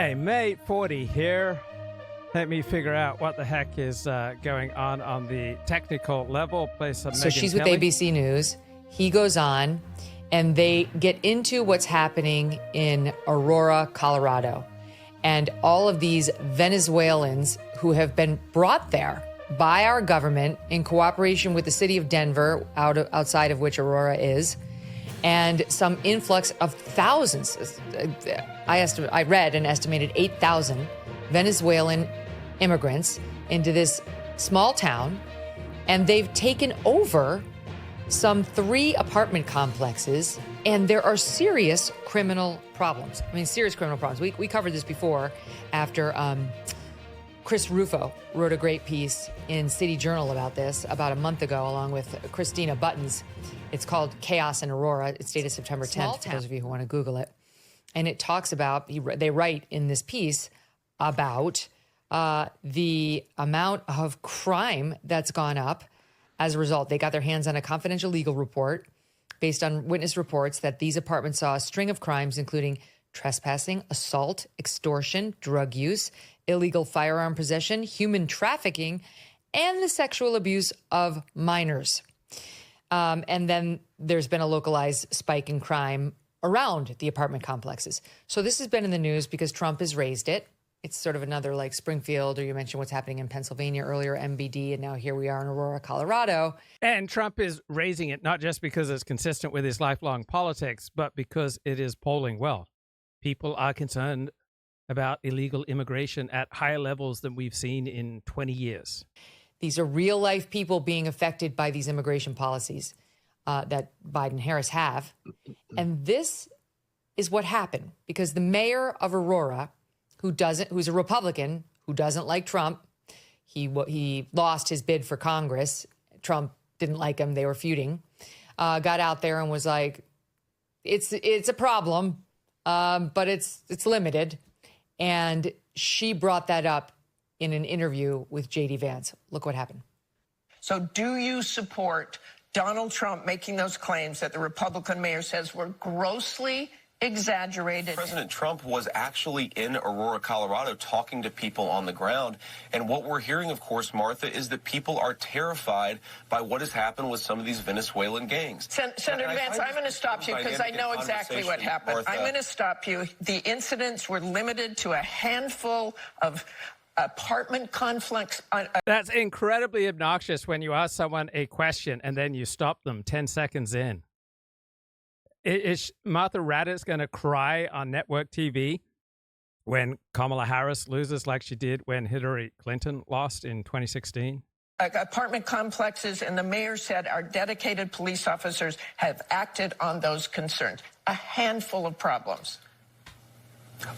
Hey, May 40 here. Let me figure out what the heck is going on the technical level. Play some So Megyn she's with Kelly. ABC News. He goes on, and they get into what's happening in Aurora, Colorado, and all of these Venezuelans who have been brought there by our government in cooperation with the city of Denver, outside of which Aurora is, and some influx of thousands. I read an estimated 8,000 Venezuelan immigrants into this small town, and they've taken over some 3 apartment complexes, and there are serious criminal problems. I mean, serious criminal problems. We covered this before after Chris Rufo wrote a great piece in City Journal about this about a month ago, along with Christina Buttons. It's called Chaos in Aurora. It's dated September 10th, for those of you who want to Google it. And it talks about, they write in this piece about the amount of crime that's gone up as a result. They got their hands on a confidential legal report based on witness reports that these apartments saw a string of crimes, including trespassing, assault, extortion, drug use, illegal firearm possession, human trafficking, and the sexual abuse of minors. And then there's been a localized spike in crime around the apartment complexes. So this has been in the news because Trump has raised it. It's sort of another like Springfield, or you mentioned what's happening in Pennsylvania earlier, MBD, and now here we are in Aurora, Colorado. And Trump is raising it not just because it's consistent with his lifelong politics, but because it is polling well. People are concerned about illegal immigration at higher levels than we've seen in 20 years. These are real life people being affected by these immigration policies that Biden-Harris have. And this is what happened because the mayor of Aurora, who's a Republican, who doesn't like Trump, he lost his bid for Congress. Trump didn't like him. They were feuding. Got out there and was like, it's a problem, but it's limited. And she brought that up in an interview with J.D. Vance. Look what happened. So do you support Donald Trump making those claims that the Republican mayor says were grossly exaggerated? President Trump was actually in Aurora, Colorado, talking to people on the ground. And what we're hearing, of course, Martha, is that people are terrified by what has happened with some of these Venezuelan gangs. Senator Vance, I'm going to stop you because I know exactly what happened. Martha. I'm going to stop you. The incidents were limited to a handful of apartment conflicts. That's incredibly obnoxious when you ask someone a question and then you stop them 10 seconds in. Is Martha Raddatz going to cry on network TV when Kamala Harris loses like she did when Hillary Clinton lost in 2016? Apartment complexes, and the mayor said our dedicated police officers have acted on those concerns. A handful of problems.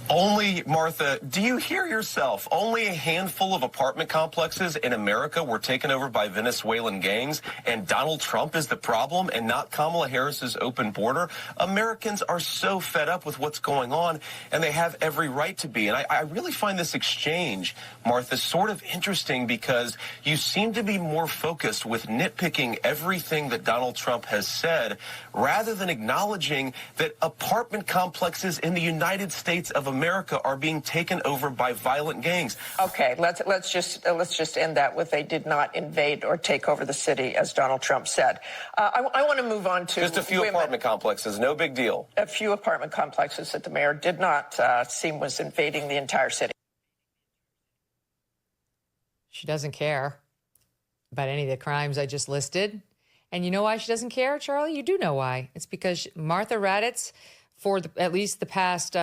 Only, Martha, do you hear yourself? Only a handful of apartment complexes in America were taken over by Venezuelan gangs, and Donald Trump is the problem and not Kamala Harris's open border. Americans are so fed up with what's going on, and they have every right to be. And I really find this exchange, Martha, sort of interesting because you seem to be more focused with nitpicking everything that Donald Trump has said rather than acknowledging that apartment complexes in the United States of America are being taken over by violent gangs. Okay, let's just end that with they did not invade or take over the city, as Donald Trump said. I want to move on to just a few apartment complexes, no big deal. A few apartment complexes that the mayor did not seem was invading the entire city. She doesn't care about any of the crimes I just listed. And you know why she doesn't care, Charlie? You do know why. It's because Martha Raddatz, for at least the past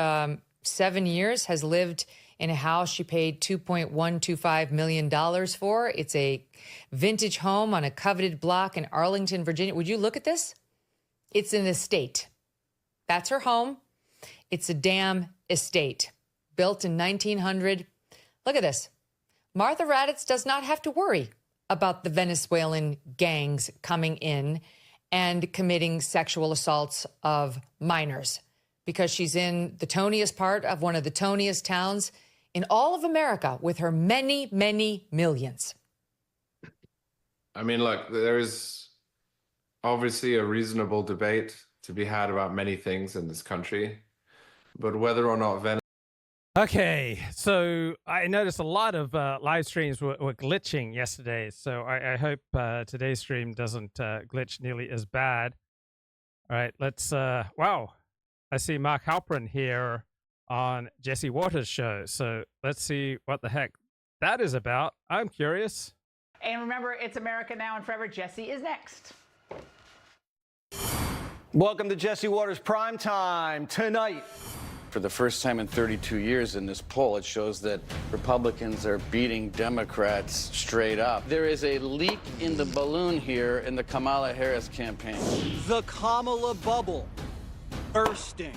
7 years, has lived in a house she paid $2.125 million for. It's a vintage home on a coveted block in Arlington, Virginia. Would you look at this? It's an estate. That's her home. It's a damn estate. Built in 1900. Look at this. Martha Raddatz does not have to worry about the Venezuelan gangs coming in and committing sexual assaults of minors, because she's in the toniest part of one of the toniest towns in all of America with her many, many millions. I mean, look, there is obviously a reasonable debate to be had about many things in this country, but whether or not Okay, so I noticed a lot of live streams were glitching yesterday, so I hope today's stream doesn't glitch nearly as bad. All right, let's, wow, I see Mark Halperin here on Jesse Waters' show, so let's see what the heck that is about. I'm curious. And remember, it's America Now and Forever. Jesse is next. Welcome to Jesse Waters Prime Time. Tonight, for the first time in 32 years in this poll, it shows that Republicans are beating Democrats straight up. There is a leak in the balloon here in the Kamala Harris campaign. The Kamala bubble bursting.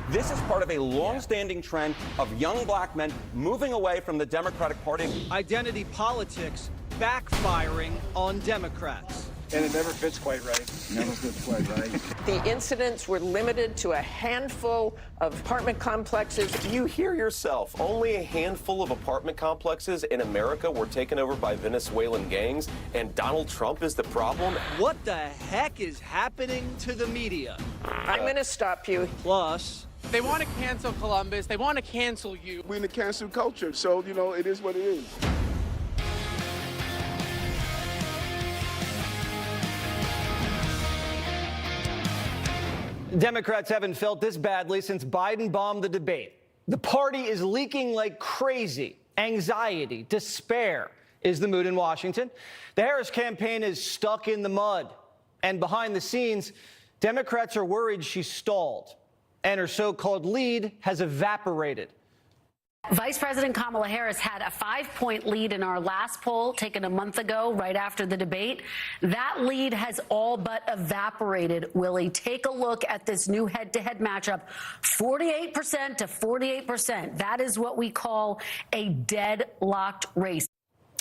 This is part of a long-standing trend of young black men moving away from the Democratic Party. Identity politics backfiring on Democrats. And it never fits quite right. Never fits quite right. The incidents were limited to a handful of apartment complexes. Do you hear yourself? Only a handful of apartment complexes in America were taken over by Venezuelan gangs, and Donald Trump is the problem? What the heck is happening to the media? I'm going to stop you. Plus, they want to cancel Columbus. They want to cancel you. We're in the cancel culture, so, you know, it is what it is. Democrats haven't felt this badly since Biden bombed the debate. The party is leaking like crazy. Anxiety, despair is the mood in Washington. The Harris campaign is stuck in the mud. And behind the scenes, Democrats are worried she's stalled and her so-called lead has evaporated. Vice President Kamala Harris had a 5-point lead in our last poll taken a month ago, right after the debate. That lead has all but evaporated, Willie. Take a look at this new head-to-head matchup. 48% to 48%. That is what we call a deadlocked race.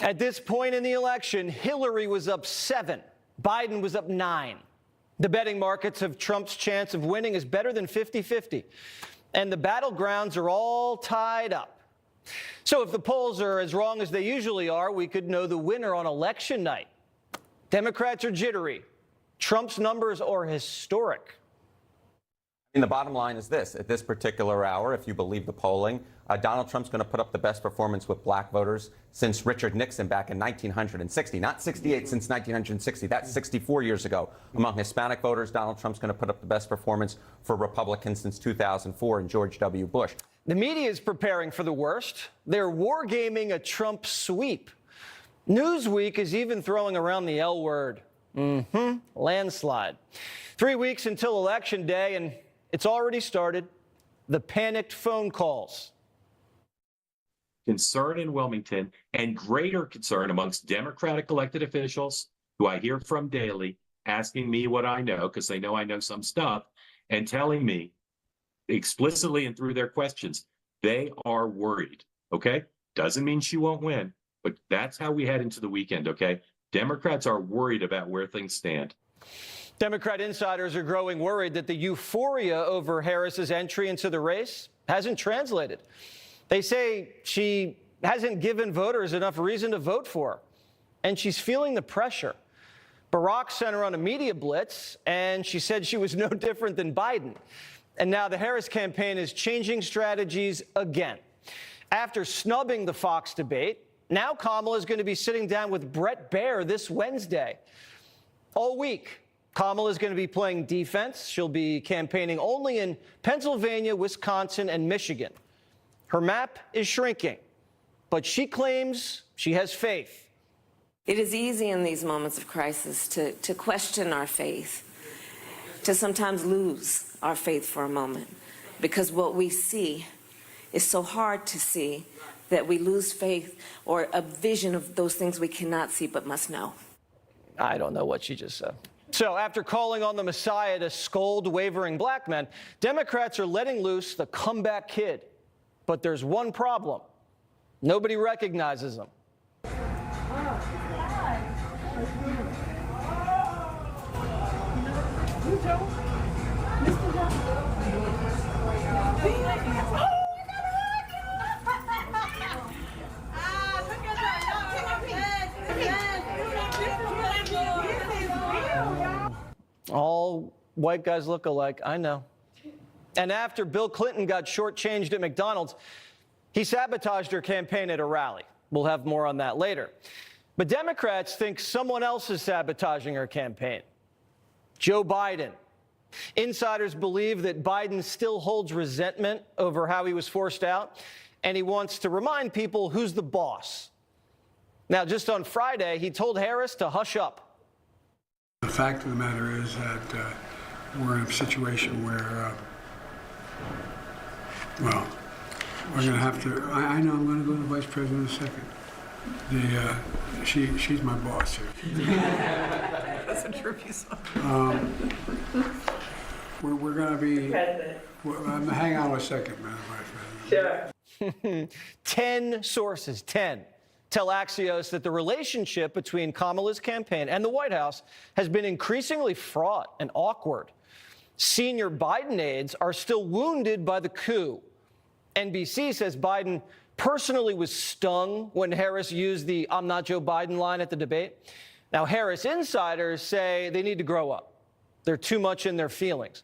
At this point in the election, Hillary was up 7. Biden was up 9. The betting markets of Trump's chance of winning is better than 50-50. And the battlegrounds are all tied up. So if the polls are as wrong as they usually are, we could know the winner on election night. Democrats are jittery. Trump's numbers are historic. And the bottom line is this. At this particular hour, if you believe the polling, Donald Trump's going to put up the best performance with black voters since Richard Nixon back in 1960. Not 68, since 1960. That's 64 years ago. Among Hispanic voters, Donald Trump's going to put up the best performance for Republicans since 2004 and George W. Bush. The media is preparing for the worst. They're wargaming a Trump sweep. Newsweek is even throwing around the L word. Landslide. 3 weeks until Election Day, and it's already started. The panicked phone calls. Concern in Wilmington and greater concern amongst Democratic elected officials who I hear from daily, asking me what I know, because they know I know some stuff, and telling me explicitly and through their questions, they are worried, okay? Doesn't mean she won't win, but that's how we head into the weekend, okay? Democrats are worried about where things stand. Democrat insiders are growing worried that the euphoria over Harris's entry into the race hasn't translated. They say she hasn't given voters enough reason to vote for her, and she's feeling the pressure. Barack sent her on a media blitz, and she said she was no different than Biden. And now the Harris campaign is changing strategies again. After snubbing the Fox debate, now Kamala is going to be sitting down with Bret Baier this Wednesday. All week, Kamala is going to be playing defense. She'll be campaigning only in Pennsylvania, Wisconsin, and Michigan. Her map is shrinking, but she claims she has faith. It is easy in these moments of crisis to question our faith, to sometimes lose our faith for a moment, because what we see is so hard to see that we lose faith or a vision of those things we cannot see but must know. I don't know what she just said. So after calling on the Messiah to scold wavering black men, Democrats are letting loose the comeback kid. But there's one problem. Nobody recognizes him. All white guys look alike, I know. And after Bill Clinton got shortchanged at McDonald's, He sabotaged her campaign at a rally. We'll have more on that later. But Democrats think someone else is sabotaging her campaign. Joe Biden. Insiders believe that Biden still holds resentment over how he was forced out, and he wants to remind people who's the boss. Now, just on Friday, he told Harris to hush up. The fact of the matter is that we're in a situation where, well, we're going to have to, I know I'm going to go to the vice president in a second. She's my boss here. That's a trippy song. We're going to be, hang on a second, Madam Vice President. Sure. 10 sources, 10, tell Axios that the relationship between Kamala's campaign and the White House has been increasingly fraught and awkward. Senior Biden aides are still wounded by the coup. NBC says Biden personally was stung when Harris used the "I'm not Joe Biden" line at the debate. Now, Harris insiders say they need to grow up. They're too much in their feelings.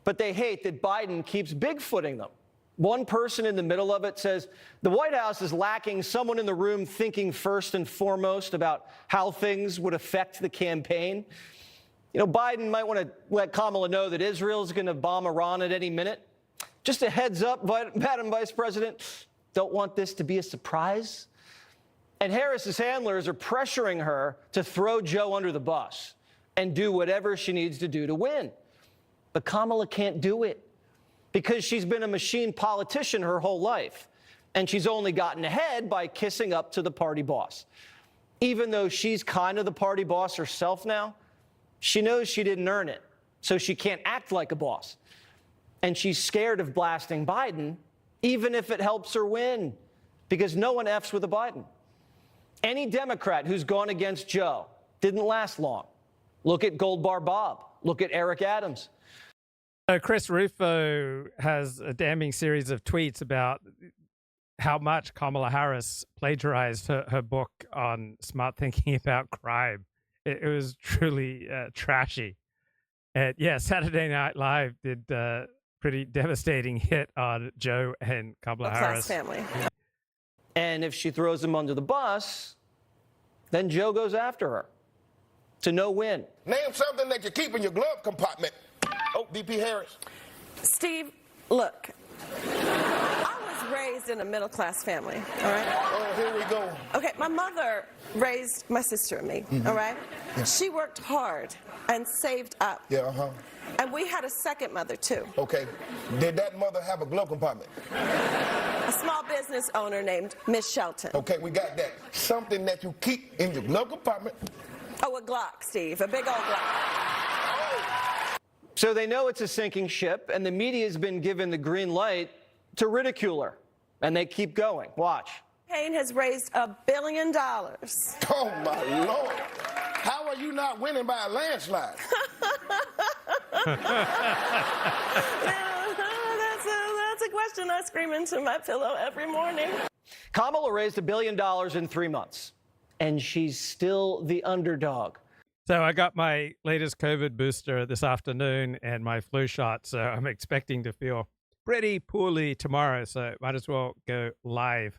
But they hate that Biden keeps bigfooting them. One person in the middle of it says the White House is lacking someone in the room thinking first and foremost about how things would affect the campaign. You know, Biden might want to let Kamala know that Israel is going to bomb Iran at any minute. Just a heads up, Madam Vice President, don't want this to be a surprise. And Harris's handlers are pressuring her to throw Joe under the bus and do whatever she needs to do to win. But Kamala can't do it because she's been a machine politician her whole life, and she's only gotten ahead by kissing up to the party boss. Even though she's kind of the party boss herself now, she knows she didn't earn it, so she can't act like a boss. And she's scared of blasting Biden, even if it helps her win, because no one F's with a Biden. Any Democrat who's gone against Joe didn't last long. Look at Gold Bar Bob. Look at Eric Adams. Chris Rufo has a damning series of tweets about how much Kamala Harris plagiarized her book on smart thinking about crime. It was truly trashy. And yeah, Saturday Night Live did a pretty devastating hit on Joe and Kamala Harris. Family. And if she throws him under the bus, then Joe goes after her to no win. Name something that you keep in your glove compartment. Oh, VP Harris. Steve, look, I was raised in a middle-class family, all right? Oh, here we go. Okay, my mother raised my sister and me, all right? Yeah. She worked hard and saved up. Yeah, uh-huh. And we had a second mother, too. Okay. Did that mother have a glove compartment? A small business owner named Miss Shelton. Okay, we got that. Something that you keep in your glove compartment. Oh, a Glock, Steve, a big old Glock. So they know it's a sinking ship, and the media's been given the green light to ridicule her. And they keep going. Watch. Campaign has raised $1 billion. Oh, my Lord. How are you not winning by a landslide? That's a question I scream into my pillow every morning. Kamala raised $1 billion in 3 months, and she's still the underdog. So I got my latest COVID booster this afternoon and my flu shot, so I'm expecting to feel pretty poorly tomorrow, so might as well go live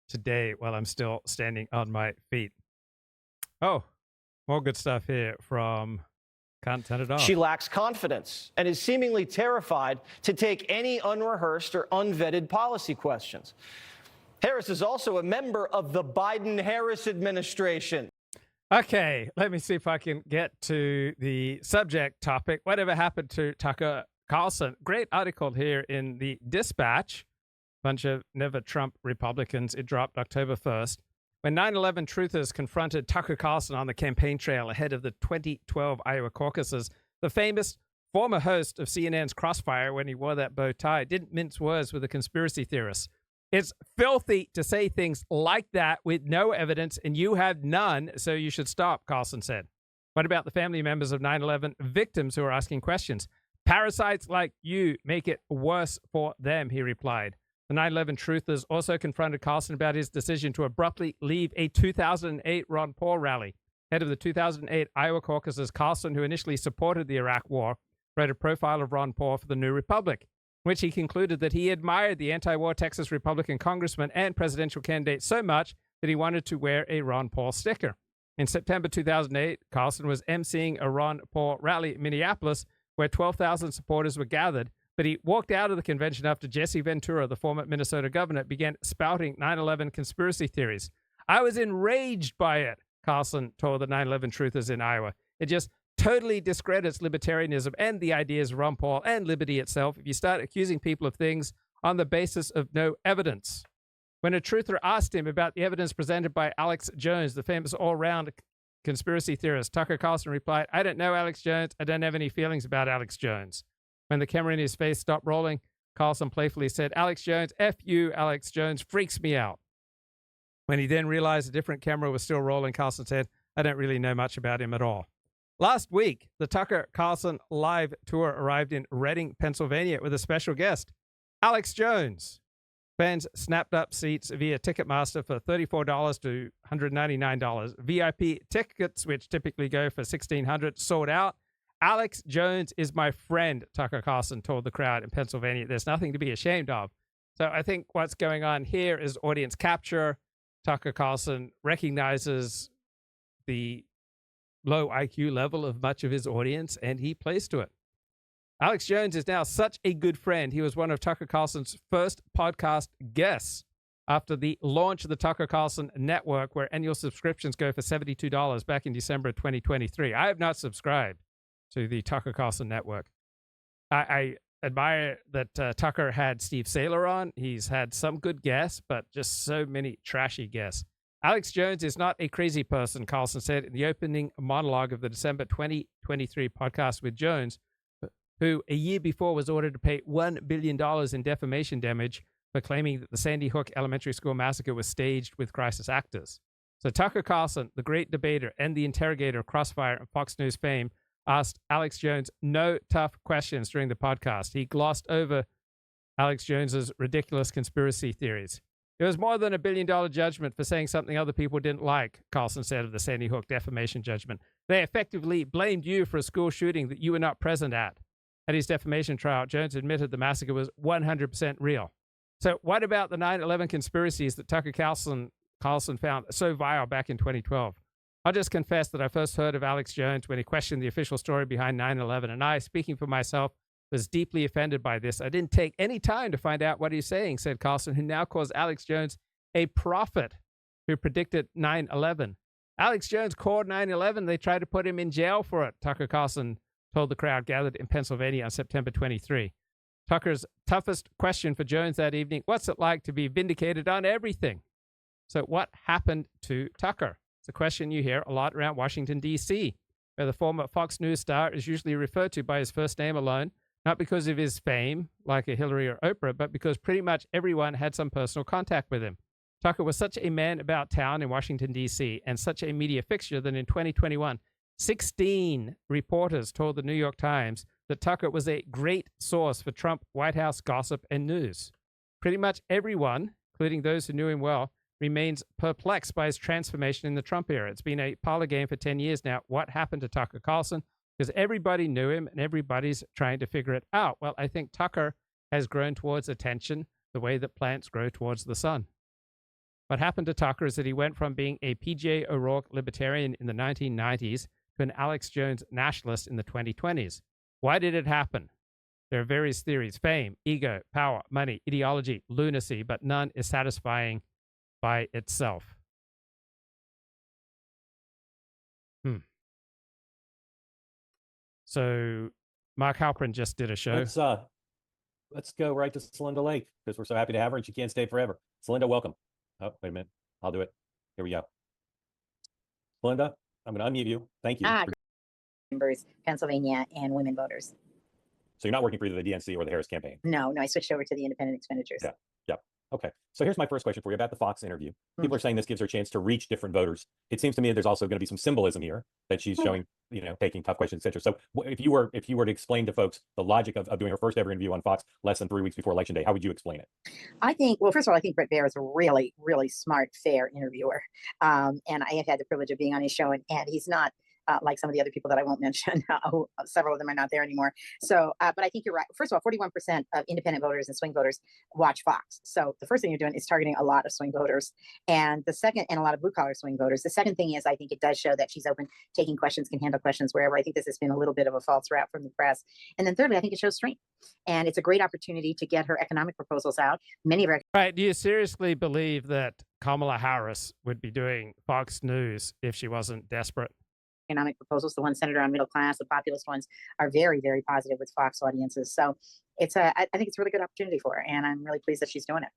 today while I'm still standing on my feet. Oh, more good stuff here from Can't Turn It Off. She lacks confidence and is seemingly terrified to take any unrehearsed or unvetted policy questions. Harris is also a member of the Biden-Harris administration. Okay, let me see if I can get to the subject topic. Whatever happened to Tucker Carlson? Great article here in the Dispatch. Bunch of Never Trump Republicans. It dropped October 1st. When 9/11 truthers confronted Tucker Carlson on the campaign trail ahead of the 2012 Iowa caucuses, the famous former host of CNN's Crossfire, when he wore that bow tie, didn't mince words with the conspiracy theorists. It's filthy to say things like that with no evidence, and you have none, so you should stop, Carlson said. What about the family members of 9/11 victims who are asking questions? Parasites like you make it worse for them, he replied. The 9/11 truthers also confronted Carlson about his decision to abruptly leave a 2008 Ron Paul rally. Head of the 2008 Iowa caucuses, Carlson, who initially supported the Iraq War, wrote a profile of Ron Paul for the New Republic. which he concluded that he admired the anti-war Texas Republican congressman and presidential candidate so much that he wanted to wear a Ron Paul sticker. In September 2008, Carlson was emceeing a Ron Paul rally in Minneapolis where 12,000 supporters were gathered, but he walked out of the convention after Jesse Ventura, the former Minnesota governor, began spouting 9/11 conspiracy theories. I was enraged by it, Carlson told the 9/11 truthers in Iowa. It just totally discredits libertarianism and the ideas of Ron Paul and liberty itself if you start accusing people of things on the basis of no evidence. When a truther asked him about the evidence presented by Alex Jones, the famous all-round conspiracy theorist, Tucker Carlson replied, I don't know Alex Jones. I don't have any feelings about Alex Jones. When the camera in his face stopped rolling, Carlson playfully said, Alex Jones, F you, Alex Jones, freaks me out. When he then realized a different camera was still rolling, Carlson said, I don't really know much about him at all. Last week, the Tucker Carlson live tour arrived in Reading, Pennsylvania with a special guest, Alex Jones. Fans snapped up seats via Ticketmaster for $34 to $199. VIP tickets, which typically go for $1,600, sold out. Alex Jones is my friend, Tucker Carlson told the crowd in Pennsylvania. There's nothing to be ashamed of. So I think what's going on here is audience capture. Tucker Carlson recognizes the low IQ level of much of his audience, and he plays to it. Alex Jones is now such a good friend. He was one of Tucker Carlson's first podcast guests after the launch of the Tucker Carlson Network, where annual subscriptions go for $72 back in December of 2023. I have not subscribed to the Tucker Carlson Network. I admire that Tucker had Steve Saylor on. He's had some good guests, but just so many trashy guests. Alex Jones is not a crazy person, Carlson said in the opening monologue of the December 2023 podcast with Jones, who a year before was ordered to pay $1 billion in defamation damage for claiming that the Sandy Hook Elementary School massacre was staged with crisis actors. So Tucker Carlson, the great debater and the interrogator of Crossfire and Fox News fame, asked Alex Jones no tough questions during the podcast. He glossed over Alex Jones's ridiculous conspiracy theories. It was more than $1 billion judgment for saying something other people didn't like, Carlson said of the Sandy Hook defamation judgment. They effectively blamed you for a school shooting that you were not present at. At his defamation trial, Jones admitted the massacre was 100% real. So what about the 9/11 conspiracies that Tucker Carlson found so vile back in 2012? I'll just confess that I first heard of Alex Jones when he questioned the official story behind 9/11, and I, speaking for myself, was deeply offended by this. I didn't take any time to find out what he's saying, said Carlson, who now calls Alex Jones a prophet who predicted 9/11. Alex Jones called 9/11. They tried to put him in jail for it, Tucker Carlson told the crowd gathered in Pennsylvania on September 23. Tucker's toughest question for Jones that evening, what's it like to be vindicated on everything? So what happened to Tucker? It's a question you hear a lot around Washington, D.C., where the former Fox News star is usually referred to by his first name alone, not because of his fame, like a Hillary or Oprah, but because pretty much everyone had some personal contact with him. Tucker was such a man about town in Washington, D.C., and such a media fixture that in 2021, 16 reporters told the New York Times that Tucker was a great source for Trump White House gossip and news. Pretty much everyone, including those who knew him well, remains perplexed by his transformation in the Trump era. It's been a parlor game for 10 years now. What happened to Tucker Carlson? Because everybody knew him and everybody's trying to figure it out. Well, I think Tucker has grown towards attention the way that plants grow towards the sun. What happened to Tucker is that he went from being a P.J. O'Rourke libertarian in the 1990s to an Alex Jones nationalist in the 2020s. Why did it happen? There are various theories: fame, ego, power, money, ideology, lunacy, but none is satisfying by itself. So Mark Halperin just did a show. Let's go right to Celinda Lake, because we're so happy to have her and she can't stay forever. Celinda, welcome. Oh, wait a minute. I'll do it. Here we go. Celinda, I'm going to unmute you. Thank you. Members, Pennsylvania, and women voters. So you're not working for either the DNC or the Harris campaign? No, I switched over to the independent expenditures. Yeah. Okay. So here's my first question for you about the Fox interview. People are saying this gives her a chance to reach different voters. It seems to me that there's also going to be some symbolism here that she's showing, taking tough questions, etc. So if you were to explain to folks the logic of doing her first ever interview on Fox less than 3 weeks before Election Day, how would you explain it? I think, well, first of all, I think Bret Baier is a really, really smart, fair interviewer. And I have had the privilege of being on his show, and he's not like some of the other people that I won't mention. Several of them are not there anymore. So, but I think you're right. First of all, 41% of independent voters and swing voters watch Fox. So the first thing you're doing is targeting a lot of swing voters, and the second, and a lot of blue collar swing voters. The second thing is, I think it does show that she's open, taking questions, can handle questions wherever. I think this has been a little bit of a false rap from the press. And then thirdly, I think it shows strength, and it's a great opportunity to get her economic proposals out. Many of her. Right. Do you seriously believe that Kamala Harris would be doing Fox News if she wasn't desperate? Economic proposals, the ones centered around middle class, the populist ones, are very, very positive with Fox audiences. So I think it's a really good opportunity for her, and I'm really pleased that she's doing it.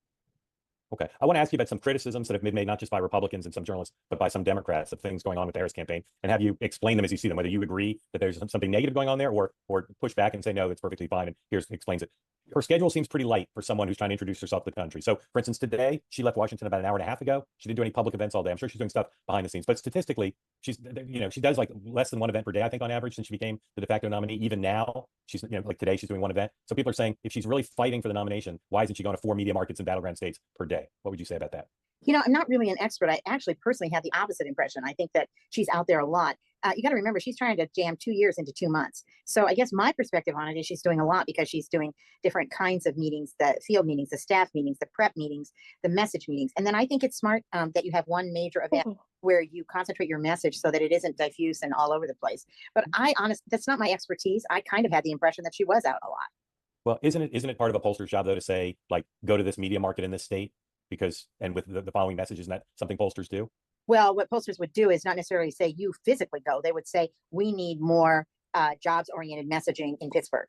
Okay. I want to ask you about some criticisms that have been made, not just by Republicans and some journalists, but by some Democrats, of things going on with the Harris campaign, and have you explain them as you see them, whether you agree that there's something negative going on there, or push back and say, no, it's perfectly fine, and explains it. Her schedule seems pretty light for someone who's trying to introduce herself to the country. So, for instance, today, she left Washington about an hour and a half ago. She didn't do any public events all day. I'm sure she's doing stuff behind the scenes, but statistically, she does like less than one event per day, I think, on average, since she became the de facto nominee. Even now, she's, like today, she's doing one event. So people are saying, if she's really fighting for the nomination, why isn't she going to 4 media markets in battleground states per day? What would you say about that? I'm not really an expert. I actually personally had the opposite impression. I think that she's out there a lot. You got to remember, she's trying to jam 2 years into 2 months. So I guess my perspective on it is she's doing a lot because she's doing different kinds of meetings, the field meetings, the staff meetings, the prep meetings, the message meetings. And then I think it's smart that you have one major event where you concentrate your message so that it isn't diffuse and all over the place. But that's not my expertise. I kind of had the impression that she was out a lot. Well, isn't it part of a pollster's job, though, to say, like, go to this media market in this state? And with the following message, isn't that something pollsters do? Well, what pollsters would do is not necessarily say you physically go. They would say, we need more jobs-oriented messaging in Pittsburgh.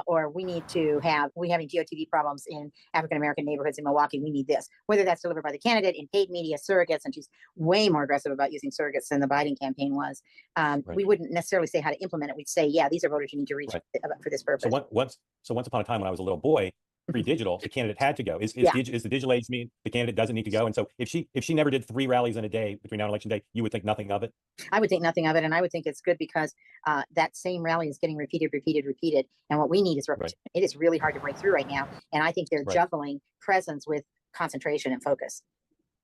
Or we're having GOTV problems in African-American neighborhoods in Milwaukee. We need this. Whether that's delivered by the candidate in paid media, surrogates, and she's way more aggressive about using surrogates than the Biden campaign was. Right. We wouldn't necessarily say how to implement it. We'd say, yeah, these are voters you need to reach for this purpose. So once upon a time when I was a little boy, pre-digital, the candidate had to go. Is the digital age mean the candidate doesn't need to go? And so if she never did 3 rallies in a day between now and election day, you would think nothing of it? I would think nothing of it, and I would think it's good because that same rally is getting repeated. And what we need is representation. Right. It is really hard to break through right now, and I think they're juggling presence with concentration and focus.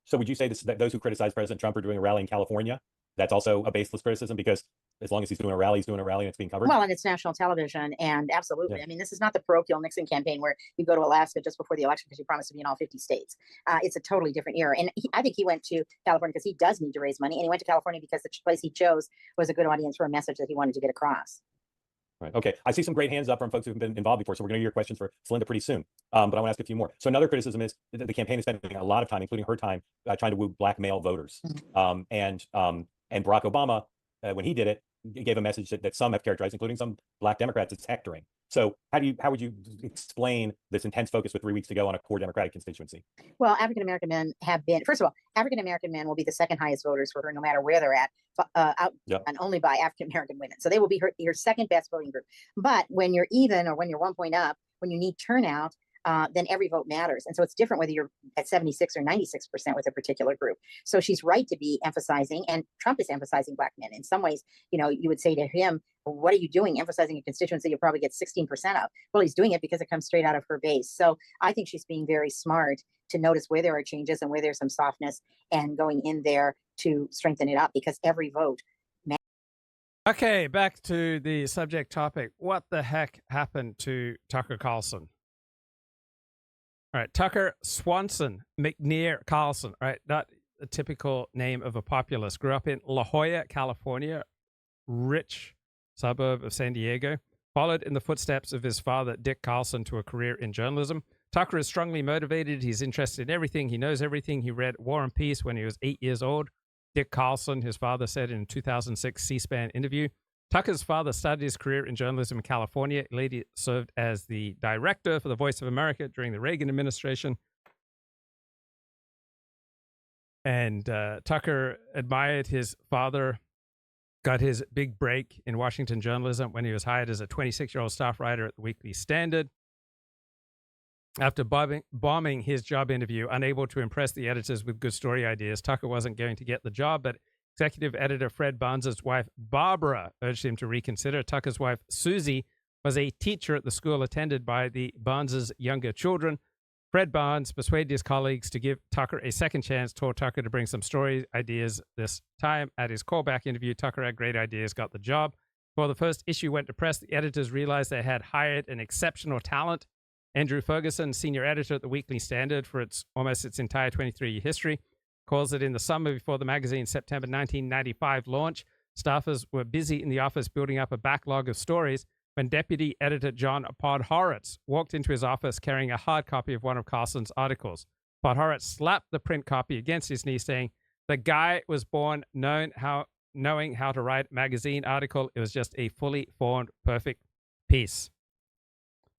So would you say that those who criticize President Trump are doing a rally in California, that's also a baseless criticism, because as long as he's doing a rally and it's being covered? Well, and it's national television, and absolutely. Yeah. I mean, this is not the parochial Nixon campaign where you go to Alaska just before the election because you promised to be in all 50 states. It's a totally different era. And I think he went to California because he does need to raise money, and he went to California because the place he chose was a good audience for a message that he wanted to get across. Right. Okay. I see some great hands up from folks who've been involved before, so we're going to hear your questions for Celinda pretty soon. But I want to ask a few more. So another criticism is that the campaign is spending a lot of time, including her time, trying to woo black male voters. Mm-hmm. And Barack Obama, when he did it, gave a message that some have characterized, including some black Democrats, as hectoring. So how would you explain this intense focus with 3 weeks to go on a core Democratic constituency? Well, African-American men have been, first of all, African-American men will be the second highest voters for her, no matter where they're at, and only by African-American women. So they will be your second best voting group. But when you're even, or when you're 1 point up, when you need turnout, then every vote matters. And so it's different whether you're at 76 or 96% with a particular group. So she's right to be emphasizing, and Trump is emphasizing black men. In some ways, you would say to him, what are you doing emphasizing a constituency you probably get 16% of? Well, he's doing it because it comes straight out of her base. So I think she's being very smart to notice where there are changes and where there's some softness and going in there to strengthen it up, because every vote matters. Okay, back to the subject topic. What the heck happened to Tucker Carlson? All right, Tucker Swanson McNear Carlson, right? Not a typical name of a populist. Grew up in La Jolla, California, rich suburb of San Diego. Followed in the footsteps of his father, Dick Carlson, to a career in journalism. Tucker is strongly motivated. He's interested in everything. He knows everything. He read War and Peace when he was 8 years old. Dick Carlson, his father, said in a 2006 C-SPAN interview. Tucker's father started his career in journalism in California. Later served as the director for the Voice of America during the Reagan administration. And Tucker admired his father, got his big break in Washington journalism when he was hired as a 26-year-old staff writer at the Weekly Standard. After bombing his job interview, unable to impress the editors with good story ideas, Tucker wasn't going to get the job, but executive editor Fred Barnes' wife, Barbara, urged him to reconsider. Tucker's wife, Susie, was a teacher at the school attended by the Barnes' younger children. Fred Barnes persuaded his colleagues to give Tucker a second chance, told Tucker to bring some story ideas this time. At his callback interview, Tucker had great ideas, got the job. Before the first issue went to press, the editors realized they had hired an exceptional talent. Andrew Ferguson, senior editor at the Weekly Standard for almost its entire 23-year history, calls it in the summer before the magazine's September 1995 launch. Staffers were busy in the office building up a backlog of stories when deputy editor John Podhoretz walked into his office carrying a hard copy of one of Carlson's articles. Podhoretz slapped the print copy against his knee, saying, "The guy was born knowing how to write a magazine article. It was just a fully formed, perfect piece."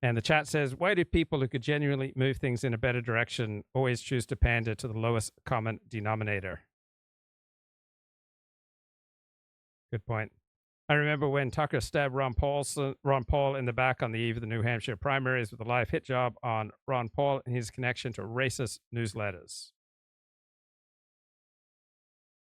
And the chat says, why do people who could genuinely move things in a better direction always choose to pander to the lowest common denominator? Good point. I remember when Tucker stabbed Ron Paul in the back on the eve of the New Hampshire primaries with a live hit job on Ron Paul and his connection to racist newsletters.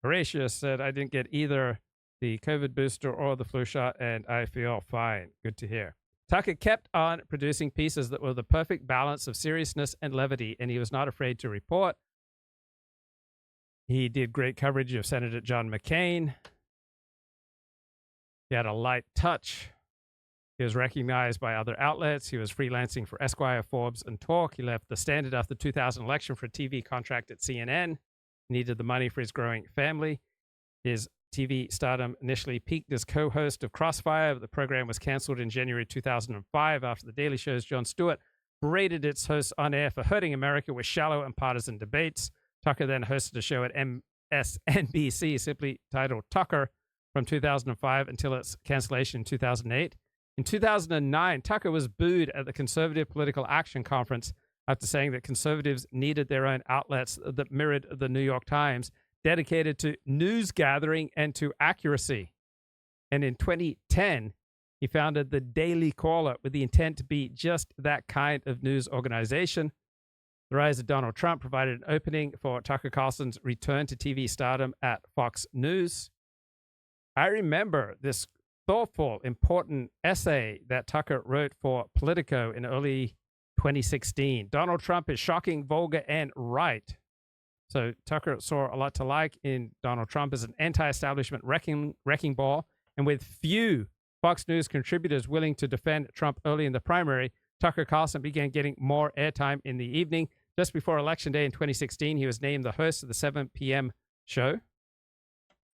Horatio said, I didn't get either the COVID booster or the flu shot, and I feel fine. Good to hear. Tucker kept on producing pieces that were the perfect balance of seriousness and levity, and he was not afraid to report. He did great coverage of Senator John McCain. He had a light touch. He was recognized by other outlets. He was freelancing for Esquire, Forbes, and Talk. He left the Standard after the 2000 election for a TV contract at CNN. He needed the money for his growing family. His TV stardom initially peaked as co-host of Crossfire, but the program was canceled in January 2005 after The Daily Show's Jon Stewart berated its hosts on air for hurting America with shallow and partisan debates. Tucker then hosted a show at MSNBC simply titled Tucker from 2005 until its cancellation in 2008. In 2009, Tucker was booed at the Conservative Political Action Conference after saying that conservatives needed their own outlets that mirrored the New York Times, dedicated to news gathering and to accuracy. And in 2010, he founded the Daily Caller with the intent to be just that kind of news organization. The rise of Donald Trump provided an opening for Tucker Carlson's return to TV stardom at Fox News. I remember this thoughtful, important essay that Tucker wrote for Politico in early 2016. Donald Trump is shocking, vulgar, and right. So Tucker saw a lot to like in Donald Trump as an anti-establishment wrecking ball. And with few Fox News contributors willing to defend Trump early in the primary, Tucker Carlson began getting more airtime in the evening. Just before Election Day in 2016, he was named the host of the 7 p.m. show.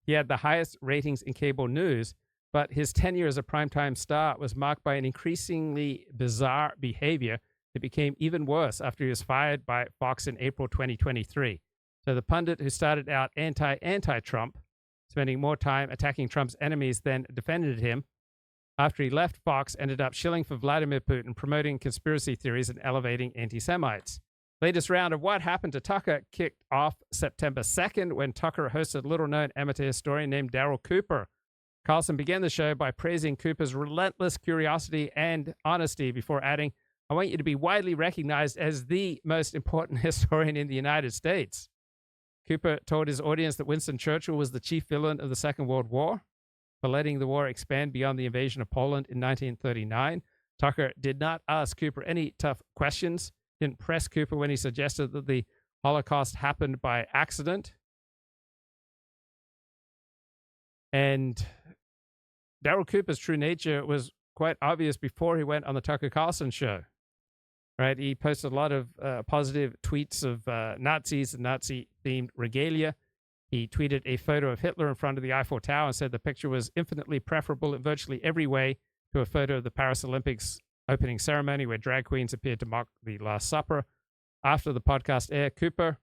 He had the highest ratings in cable news, but his tenure as a primetime star was marked by an increasingly bizarre behavior that became even worse after he was fired by Fox in April 2023. So the pundit who started out anti-Trump, spending more time attacking Trump's enemies than defended him, after he left Fox, ended up shilling for Vladimir Putin, promoting conspiracy theories and elevating anti-Semites. Latest round of What Happened to Tucker kicked off September 2nd when Tucker hosted a little-known amateur historian named Daryl Cooper. Carlson began the show by praising Cooper's relentless curiosity and honesty before adding, I want you to be widely recognized as the most important historian in the United States. Cooper told his audience that Winston Churchill was the chief villain of the Second World War for letting the war expand beyond the invasion of Poland in 1939. Tucker did not ask Cooper any tough questions, didn't press Cooper when he suggested that the Holocaust happened by accident. And Daryl Cooper's true nature was quite obvious before he went on the Tucker Carlson show. Right, he posted a lot of positive tweets of Nazis and Nazi-themed regalia. He tweeted a photo of Hitler in front of the Eiffel Tower and said the picture was infinitely preferable in virtually every way to a photo of the Paris Olympics opening ceremony where drag queens appeared to mock the Last Supper. After the podcast aired, Cooper,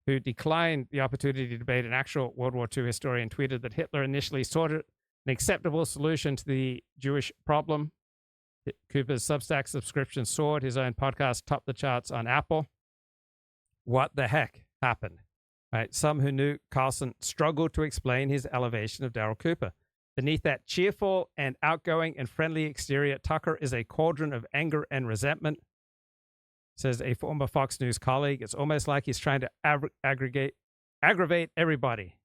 who declined the opportunity to debate an actual World War II historian, tweeted that Hitler initially sought an acceptable solution to the Jewish problem. Cooper's Substack subscription soared. His own podcast topped the charts on Apple. What the heck happened? Right. Some who knew Carlson struggled to explain his elevation of Daryl Cooper. Beneath that cheerful and outgoing and friendly exterior, Tucker is a cauldron of anger and resentment, says a former Fox News colleague. It's almost like he's trying to aggravate everybody.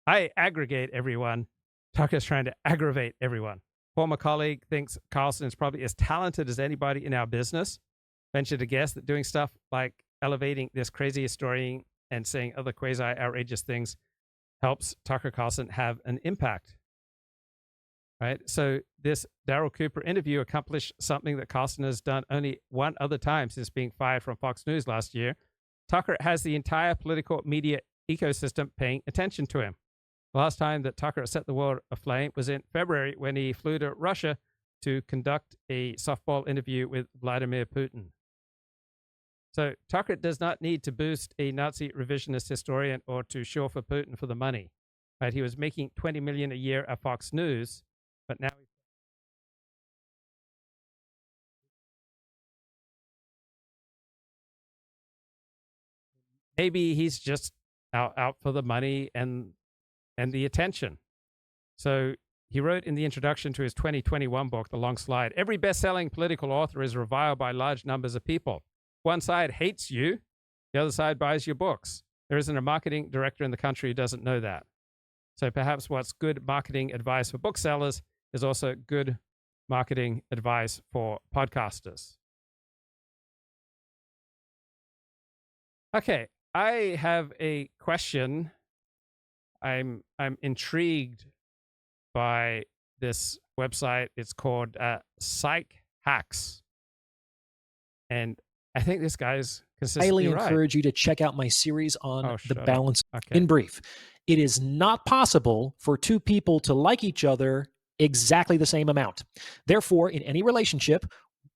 I aggregate everyone. Tucker's trying to aggravate everyone. Former colleague thinks Carlson is probably as talented as anybody in our business. venture to guess that doing stuff like elevating this crazy historian and saying other quasi outrageous things helps Tucker Carlson have an impact? Right? So this Daryl Cooper interview accomplished something that Carlson has done only one other time since being fired from Fox News last year. Tucker has the entire political media ecosystem paying attention to him. The last time that Tucker set the world aflame was in February when he flew to Russia to conduct a softball interview with Vladimir Putin. So Tucker does not need to boost a Nazi revisionist historian or to shore for Putin for the money. Right? He was making $20 million a year at Fox News, but now maybe he's just out for the money and the attention. So he wrote in the introduction to his 2021 book, The Long Slide, every best-selling political author is reviled by large numbers of people. One side hates you, the other side buys your books. There isn't a marketing director in the country who doesn't know that. So perhaps what's good marketing advice for booksellers is also good marketing advice for podcasters. Okay, I have a question. I'm intrigued by this website. It's called Psych Hacks, and I think this guy's consistently highly right. encourage you to check out my series on the balance. Okay. In brief, it is not possible for two people to like each other exactly the same amount. Therefore, in any relationship,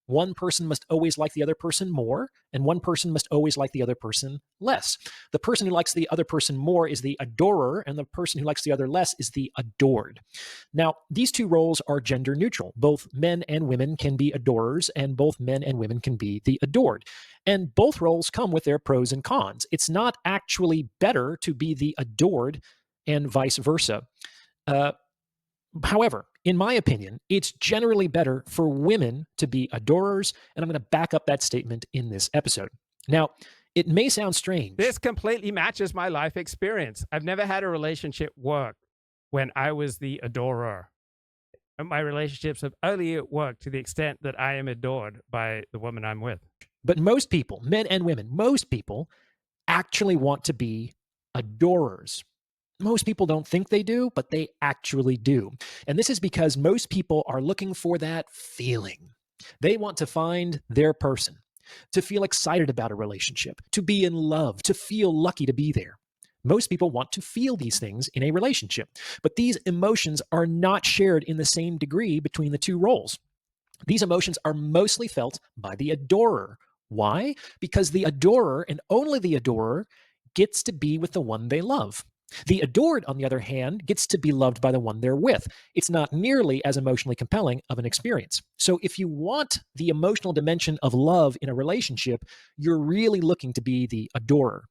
one person must always like the other person more, and one person must always like the other person less. The person who likes the other person more is the adorer, and the person who likes the other less is the adored. Now, these two roles are gender neutral. Both men and women can be adorers, and both men and women can be the adored. And both roles come with their pros and cons. It's not actually better to be the adored and vice versa. However, in my opinion, it's generally better for women to be adorers, and I'm going to back up that statement in this episode. Now, it may sound strange. This completely matches my life experience. I've never had a relationship work when I was the adorer. And my relationships have only worked to the extent that I am adored by the woman I'm with. But most people, men and women, most people actually want to be adorers. Most people don't think they do, but they actually do. And this is because most people are looking for that feeling. They want to find their person, to feel excited about a relationship, to be in love, to feel lucky to be there. Most people want to feel these things in a relationship, but these emotions are not shared in the same degree between the two roles. These emotions are mostly felt by the adorer. Why? Because the adorer, and only the adorer, gets to be with the one they love. The adored, on the other hand, gets to be loved by the one they're with. It's not nearly as emotionally compelling of an experience. So if you want the emotional dimension of love in a relationship, you're really looking to be the adorer.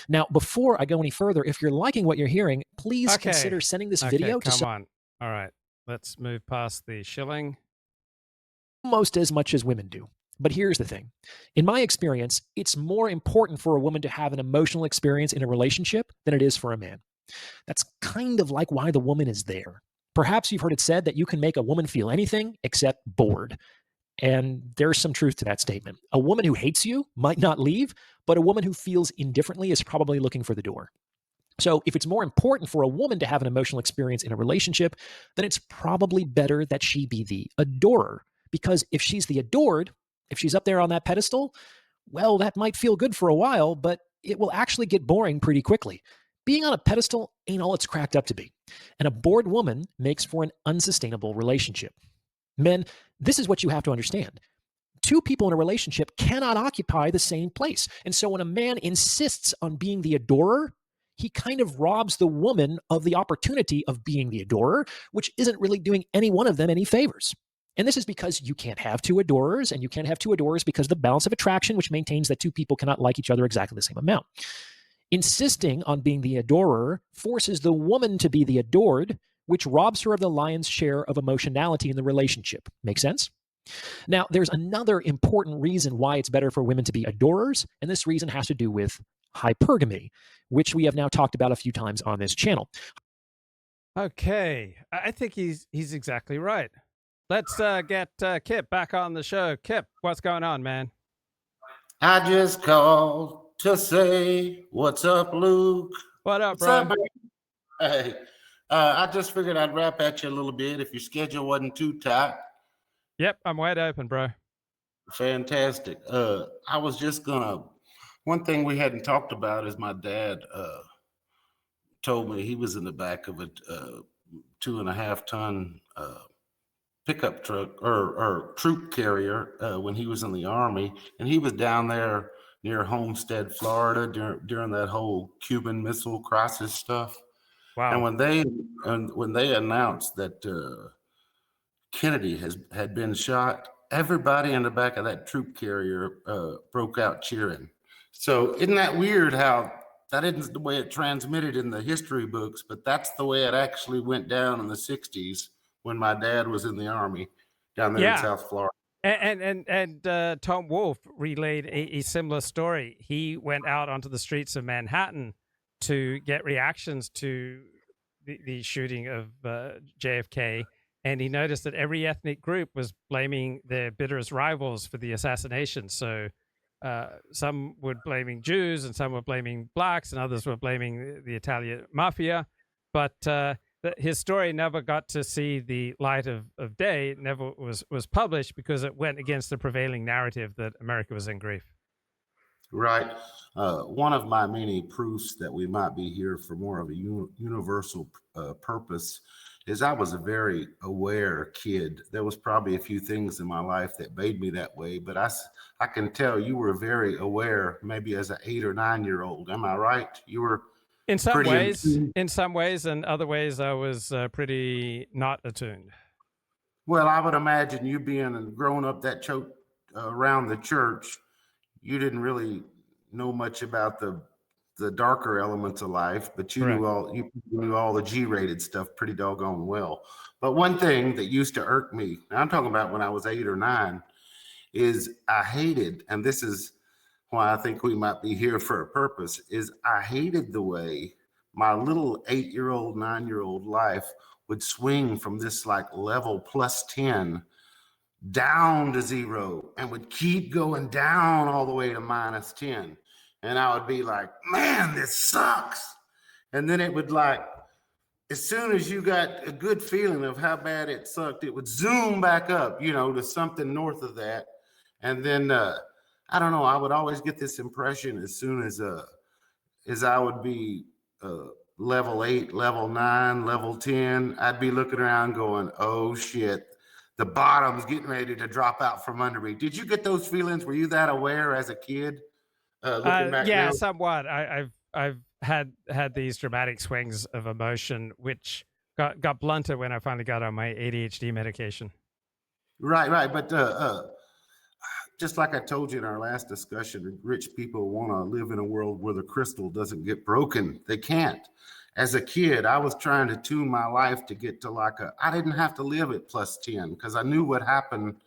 Now, before I go any further, if you're liking what you're hearing, please consider sending this video to someone. All right, let's move past the shilling. Almost as much as women do. But here's the thing. In my experience, it's more important for a woman to have an emotional experience in a relationship than it is for a man. That's kind of like why the woman is there. Perhaps you've heard it said that you can make a woman feel anything except bored. And there's some truth to that statement. A woman who hates you might not leave, but a woman who feels indifferently is probably looking for the door. So if it's more important for a woman to have an emotional experience in a relationship, then it's probably better that she be the adorer. Because if she's the adored, if she's up there on that pedestal, well, that might feel good for a while, but it will actually get boring pretty quickly. Being on a pedestal ain't all it's cracked up to be. And a bored woman makes for an unsustainable relationship. Men, this is what you have to understand. Two people in a relationship cannot occupy the same place. And so when a man insists on being the adorer, he kind of robs the woman of the opportunity of being the adorer, which isn't really doing any one of them any favors. And this is because you can't have two adorers, and you can't have two adorers because of the balance of attraction, which maintains that two people cannot like each other exactly the same amount. Insisting on being the adorer forces the woman to be the adored, which robs her of the lion's share of emotionality in the relationship. Make sense? Now, there's another important reason why it's better for women to be adorers, and this reason has to do with hypergamy, which we have now talked about a few times on this channel. Okay, I think he's exactly right. Let's get Kip back on the show. Kip, what's going on, man? I just called to say, what's up, Luke? What up, What's bro? up, baby? Hey, I just figured I'd rap at you a little bit if your schedule wasn't too tight. Yep, I'm wide open, bro. Fantastic. I was just gonna. One thing we hadn't talked about is my dad told me he was in the back of a 2.5 ton pickup truck or troop carrier when he was in the Army, and he was down there near Homestead, Florida during that whole Cuban Missile Crisis stuff. Wow. And when they announced that Kennedy had been shot, everybody in the back of that troop carrier broke out cheering. So isn't that weird how that isn't the way it transmitted in the history books, but that's the way it actually went down in the 60s when my dad was in the Army down there in South Florida. And Tom Wolfe relayed a similar story. He went out onto the streets of Manhattan to get reactions to the shooting of JFK, and he noticed that every ethnic group was blaming their bitterest rivals for the assassination. So some were blaming Jews, and some were blaming blacks, and others were blaming the Italian mafia. But his story never got to see the light of day. It never was published because it went against the prevailing narrative that America was in grief. Right. One of my many proofs that we might be here for more of a universal purpose is I was a very aware kid. There was probably a few things in my life that made me that way, but I can tell you were very aware, maybe as an 8 or 9 year old. Am I right? You were in some ways, and other ways I was pretty not attuned. Well, I would imagine you growing up around the church, you didn't really know much about the darker elements of life, but you knew all the G-rated stuff pretty doggone well. But one thing that used to irk me, and I'm talking about when I was 8 or 9, is I hated, and this is why I think we might be here for a purpose, is I hated the way my little 8-year-old, 9-year-old life would swing from this like level +10 down to 0 and would keep going down all the way to -10. And I would be like, man, this sucks. And then it would as soon as you got a good feeling of how bad it sucked, it would zoom back up, to something north of that. And then, I don't know, I would always get this impression as soon as I would be level 8, level 9, level 10, I'd be looking around going, oh shit, the bottom's getting ready to drop out from under me. Did you get those feelings? Were you that aware as a kid? Looking back now? Somewhat. I've had these dramatic swings of emotion, which got blunted when I finally got on my ADHD medication. Right. But just like I told you in our last discussion, rich people want to live in a world where the crystal doesn't get broken. They can't. As a kid, I was trying to tune my life to get to I didn't have to live at +10 because I knew what happened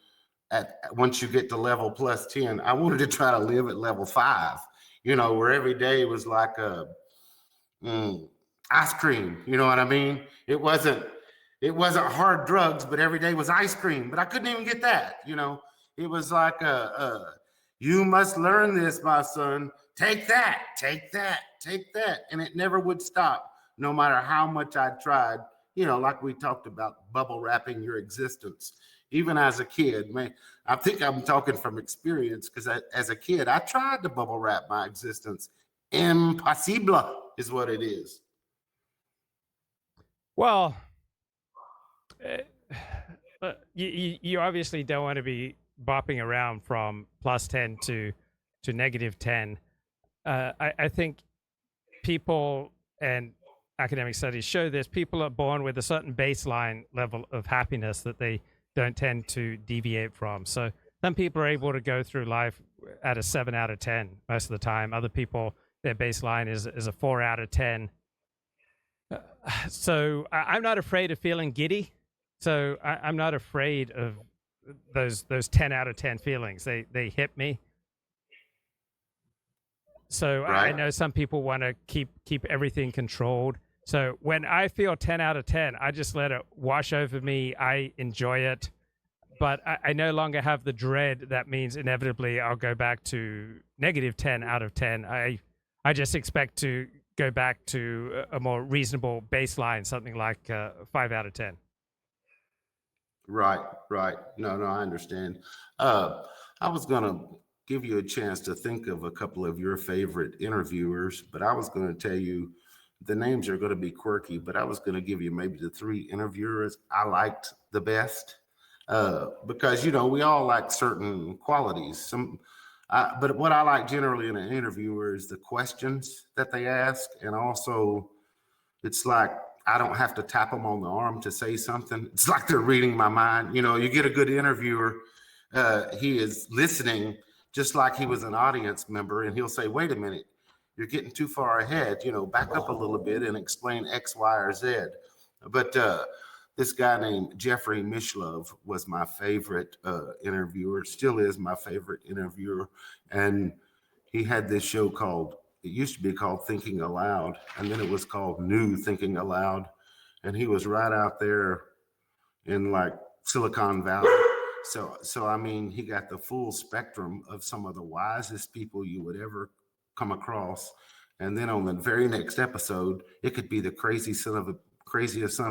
once you get to level +10. I wanted to try to live at level 5, where every day was like ice cream. You know what I mean? It wasn't hard drugs, but every day was ice cream. But I couldn't even get that. It was like you must learn this, my son. Take that, take that, take that, and it never would stop, no matter how much I tried. Like we talked about bubble wrapping your existence. Even as a kid, man, I think I'm talking from experience because as a kid, I tried to bubble wrap my existence. Impossible is what it is. Well, you obviously don't want to be bopping around from +10 to -10. I think people, and academic studies show this, people are born with a certain baseline level of happiness that they don't tend to deviate from. So some people are able to go through life at a 7 out of 10 most of the time. Other people, their baseline is a 4 out of 10. So I'm not afraid of feeling giddy. So I'm not afraid of those 10 out of 10 feelings. They hit me. So right. I know some people want to keep everything controlled. So when I feel 10 out of 10, I just let it wash over me. I enjoy it. but I no longer have the dread that means inevitably I'll go back to -10 out of 10. I just expect to go back to a more reasonable baseline, something like 5 out of 10. Right. No, I understand. I was going to give you a chance to think of a couple of your favorite interviewers, but I was going to tell you the names are going to be quirky, but I was going to give you maybe the 3 interviewers I liked the best, because, we all like certain qualities. But what I like generally in an interviewer is the questions that they ask. And also it's like, I don't have to tap them on the arm to say something. It's like they're reading my mind. You get a good interviewer, he is listening just like he was an audience member, and he'll say, wait a minute, you're getting too far ahead, back up a little bit and explain X, Y, or Z. But this guy named Jeffrey Mishlove was my favorite interviewer, still is my favorite interviewer. And he had this show it used to be called Thinking Aloud, and then it was called New Thinking Aloud. And he was right out there in like Silicon Valley. So I mean, he got the full spectrum of some of the wisest people you would ever come across. And then on the very next episode, it could be the craziest son of a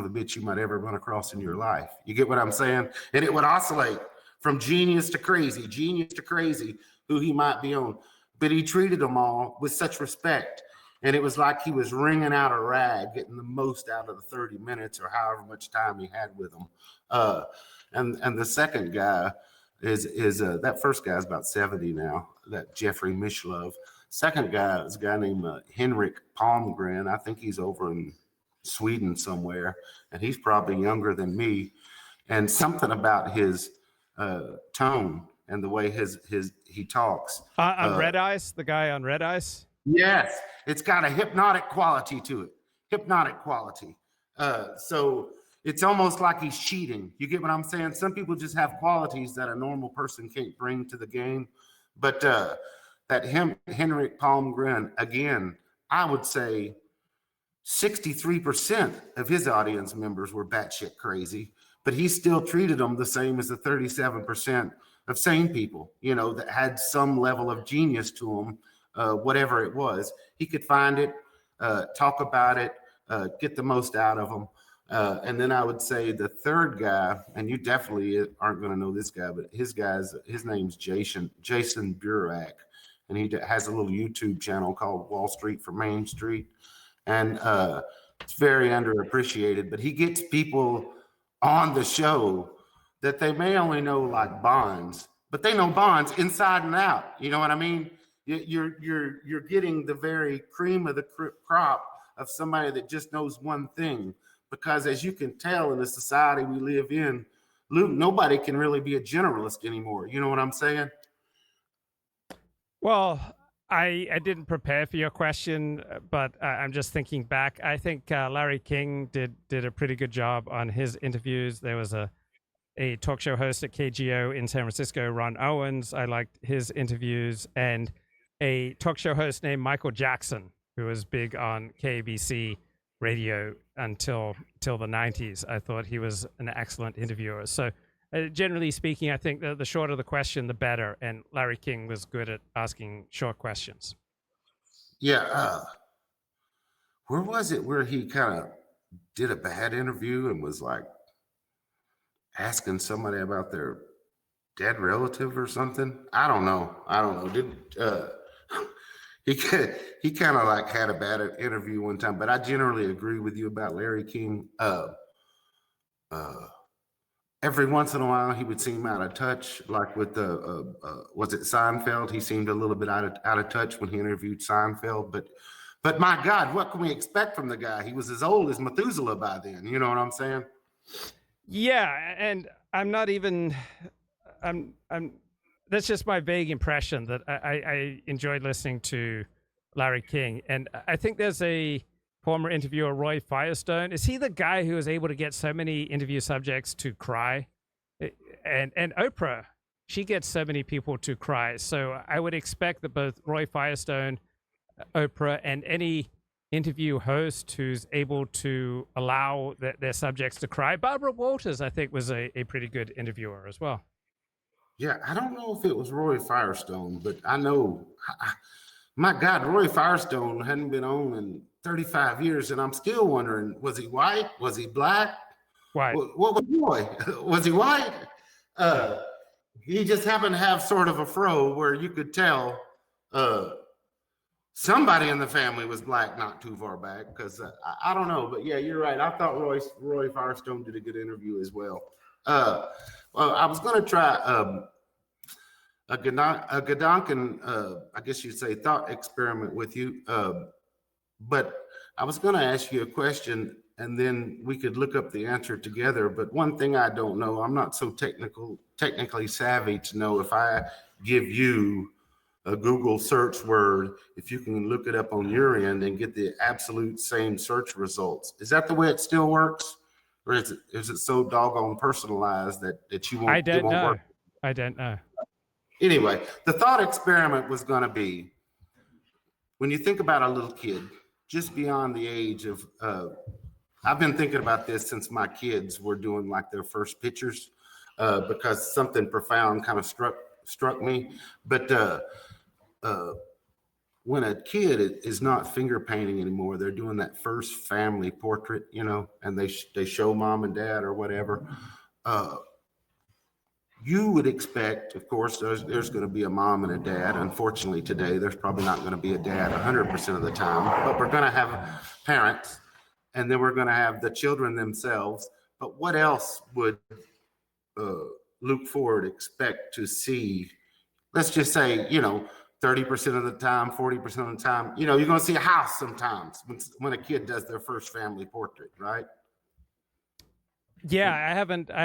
bitch you might ever run across in your life. You get what I'm saying? And it would oscillate from genius to crazy, who he might be on. But he treated them all with such respect. And it was like he was wringing out a rag, getting the most out of the 30 minutes or however much time he had with them. And the second guy is that first guy is about 70 now, that Jeffrey Mishlove. Second guy is a guy named Henrik Palmgren. I think he's over in Sweden somewhere, and he's probably younger than me. And something about his tone and the way he talks. On Red Ice, the guy on Red Ice? Yes, it's got a hypnotic quality to it. So it's almost like he's cheating. You get what I'm saying? Some people just have qualities that a normal person can't bring to the game. But that Henrik Palmgren, again, I would say 63% of his audience members were batshit crazy, but he still treated them the same as the 37% of sane people, that had some level of genius to them, whatever it was. He could find it, talk about it, get the most out of them. And then I would say the third guy, and you definitely aren't going to know this guy, but his name's Jason Burak, and he has a little YouTube channel called Wall Street for Main Street. And it's very underappreciated, but he gets people on the show that they may only know like bonds, but they know bonds inside and out. You know what I mean? You're getting the very cream of the crop of somebody that just knows one thing. Because as you can tell in the society we live in, Luke, nobody can really be a generalist anymore. You know what I'm saying? Well, I didn't prepare for your question, but I'm just thinking back. I think Larry King did a pretty good job on his interviews. There was a talk show host at KGO in San Francisco, Ron Owens. I liked his interviews. And a talk show host named Michael Jackson, who was big on KABC radio until the 90s. I thought he was an excellent interviewer. So generally speaking, I think the shorter the question, the better. And Larry King was good at asking short questions. Yeah. Where was it where he kind of did a bad interview and was like asking somebody about their dead relative or something? I don't know. He kind of like had a bad interview one time, but I generally agree with you about Larry King. Every once in a while, he would seem out of touch, like with was it Seinfeld? He seemed a little bit out of touch when he interviewed Seinfeld. But my God, what can we expect from the guy? He was as old as Methuselah by then. You know what I'm saying? Yeah, and I'm not even. That's just my vague impression that I enjoyed listening to Larry King. And I think there's a former interviewer, Roy Firestone. Is he the guy who was able to get so many interview subjects to cry? And Oprah, she gets so many people to cry. So I would expect that both Roy Firestone, Oprah, and any interview host who's able to allow their subjects to cry. Barbara Walters, I think, was a pretty good interviewer as well. Yeah, I don't know if it was Roy Firestone, but I know, my God, Roy Firestone hadn't been on in 35 years, and I'm still wondering, was he white? Was he black? White. What was Roy? Was he white? He just happened to have sort of a fro where you could tell somebody in the family was black not too far back, because I don't know, but yeah, you're right. I thought Roy Firestone did a good interview as well. Well, I was going to try a Gedanken, I guess you'd say, thought experiment with you, but I was going to ask you a question, and then we could look up the answer together. But one thing I don't know, I'm not so technically savvy to know if I give you a Google search word, if you can look it up on your end and get the absolute same search results. Is that the way it still works? Or is it so doggone personalized that you won't? I don't know. Work? I don't know. Anyway, the thought experiment was going to be, when you think about a little kid, just beyond the age of, I've been thinking about this since my kids were doing like their first pictures, because something profound kind of struck me. But when a kid is not finger painting anymore, they're doing that first family portrait, you know, and they show mom and dad or whatever. You would expect, of course, there's going to be a mom and a dad. Unfortunately, today, there's probably not going to be a dad 100% of the time, but we're going to have parents, and then we're going to have the children themselves. But what else would Luke Ford expect to see? Let's just say, you know, 30% of the time, 40% of the time, you know, you're going to see a house sometimes when a kid does their first family portrait, right? Yeah, I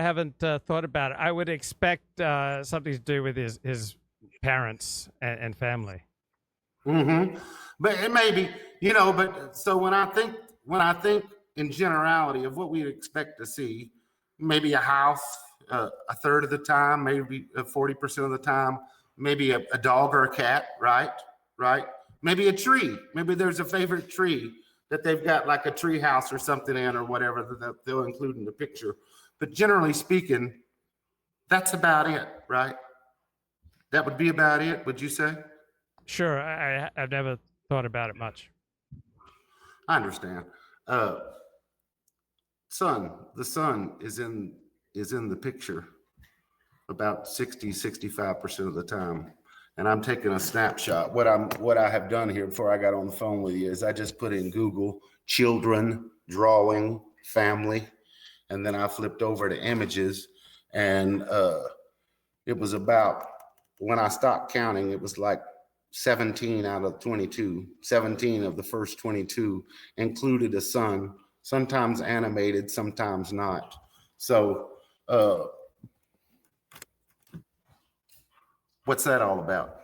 haven't thought about it. I would expect something to do with his parents and family. Mm-hmm. But it may be, you know, but so when I think in generality of what we expect to see, maybe a house a third of the time, maybe 40% of the time, maybe a dog or a cat, right? Maybe a tree. Maybe there's a favorite tree that they've got like a tree house or something in or whatever that they'll include in the picture. But generally speaking, that's about it, right? That would be about it, would you say? Sure, I've never thought about it much. I understand. The sun is in the picture about 65% of the time. And I'm taking a snapshot. What I have done here before I got on the phone with you is I just put in Google children, drawing, family, and then I flipped over to images, and it was about, when I stopped counting, it was like 17 out of 22, 17 of the first 22 included a sun, sometimes animated, sometimes not. So what's that all about?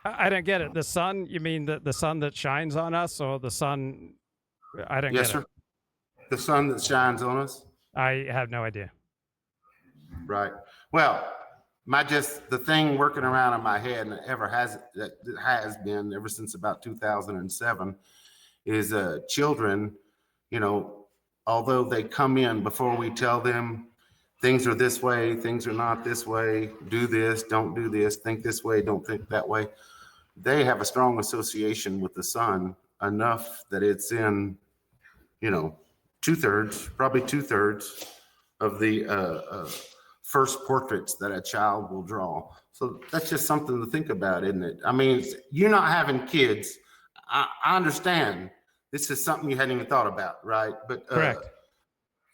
I don't get it. The sun, you mean the sun that shines on us, or the sun? I don't get it. Yes, sir. The sun that shines on us? I have no idea. Right. Well, the thing working around in my head, and that has been ever since about 2007, is children, you know, although they come in before we tell them things are this way, things are not this way, do this, don't do this, think this way, don't think that way, they have a strong association with the sun, enough that it's in, you know, probably two-thirds of the first portraits that a child will draw. So that's just something to think about, isn't it? I mean, you're not having kids. I understand this is something you hadn't even thought about, right? But correct.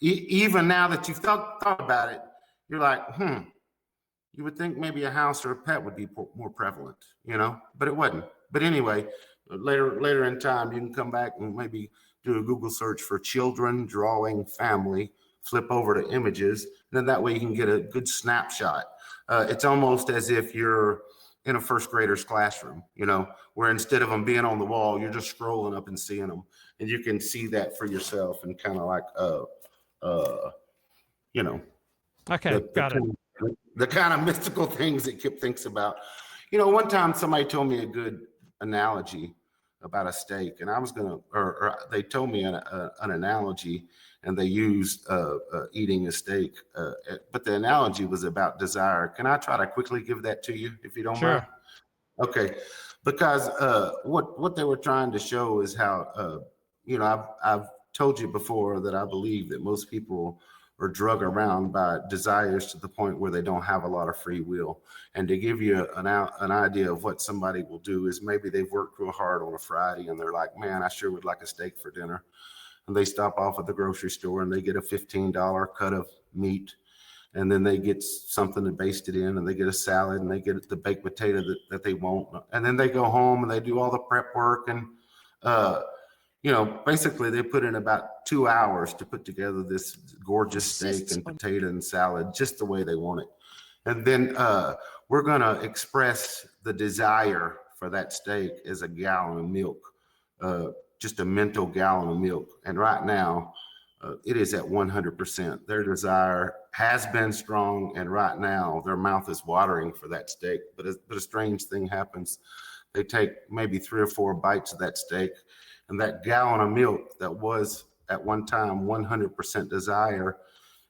Even now that you've thought about it, you're like, you would think maybe a house or a pet would be more prevalent, you know, but it wasn't. But anyway, later in time, you can come back and maybe do a Google search for children, drawing, family, flip over to images, and then that way you can get a good snapshot. It's almost as if you're in a first grader's classroom, you know, where instead of them being on the wall, you're just scrolling up and seeing them, and you can see that for yourself and kind of like, you know, okay, got it. The kind of mystical things that Kip thinks about. You know, one time somebody told me a good analogy. about a steak, and I was gonna, or they told me an analogy, and they used eating a steak, but the analogy was about desire. Can I try to quickly give that to you, if you don't mind? Okay, because what they were trying to show is how I've told you before that I believe that most people are drugged around by desires to the point where they don't have a lot of free will. And to give you an idea of what somebody will do is maybe they've worked real hard on a Friday and they're like, man, I sure would like a steak for dinner. And they stop off at the grocery store and they get a $15 cut of meat. And then they get something to baste it in, and they get a salad, and they get the baked potato that they want. And then they go home and they do all the prep work. And, basically they put in about 2 hours to put together this gorgeous steak and potato and salad just the way they want it. And then we're going to express the desire for that steak as a gallon of milk, just a mental gallon of milk. And right now, it is at 100%. Their desire has been strong, and right now their mouth is watering for that steak. But a strange thing happens. They take maybe 3 or 4 bites of that steak, and that gallon of milk that was at one time 100% desire,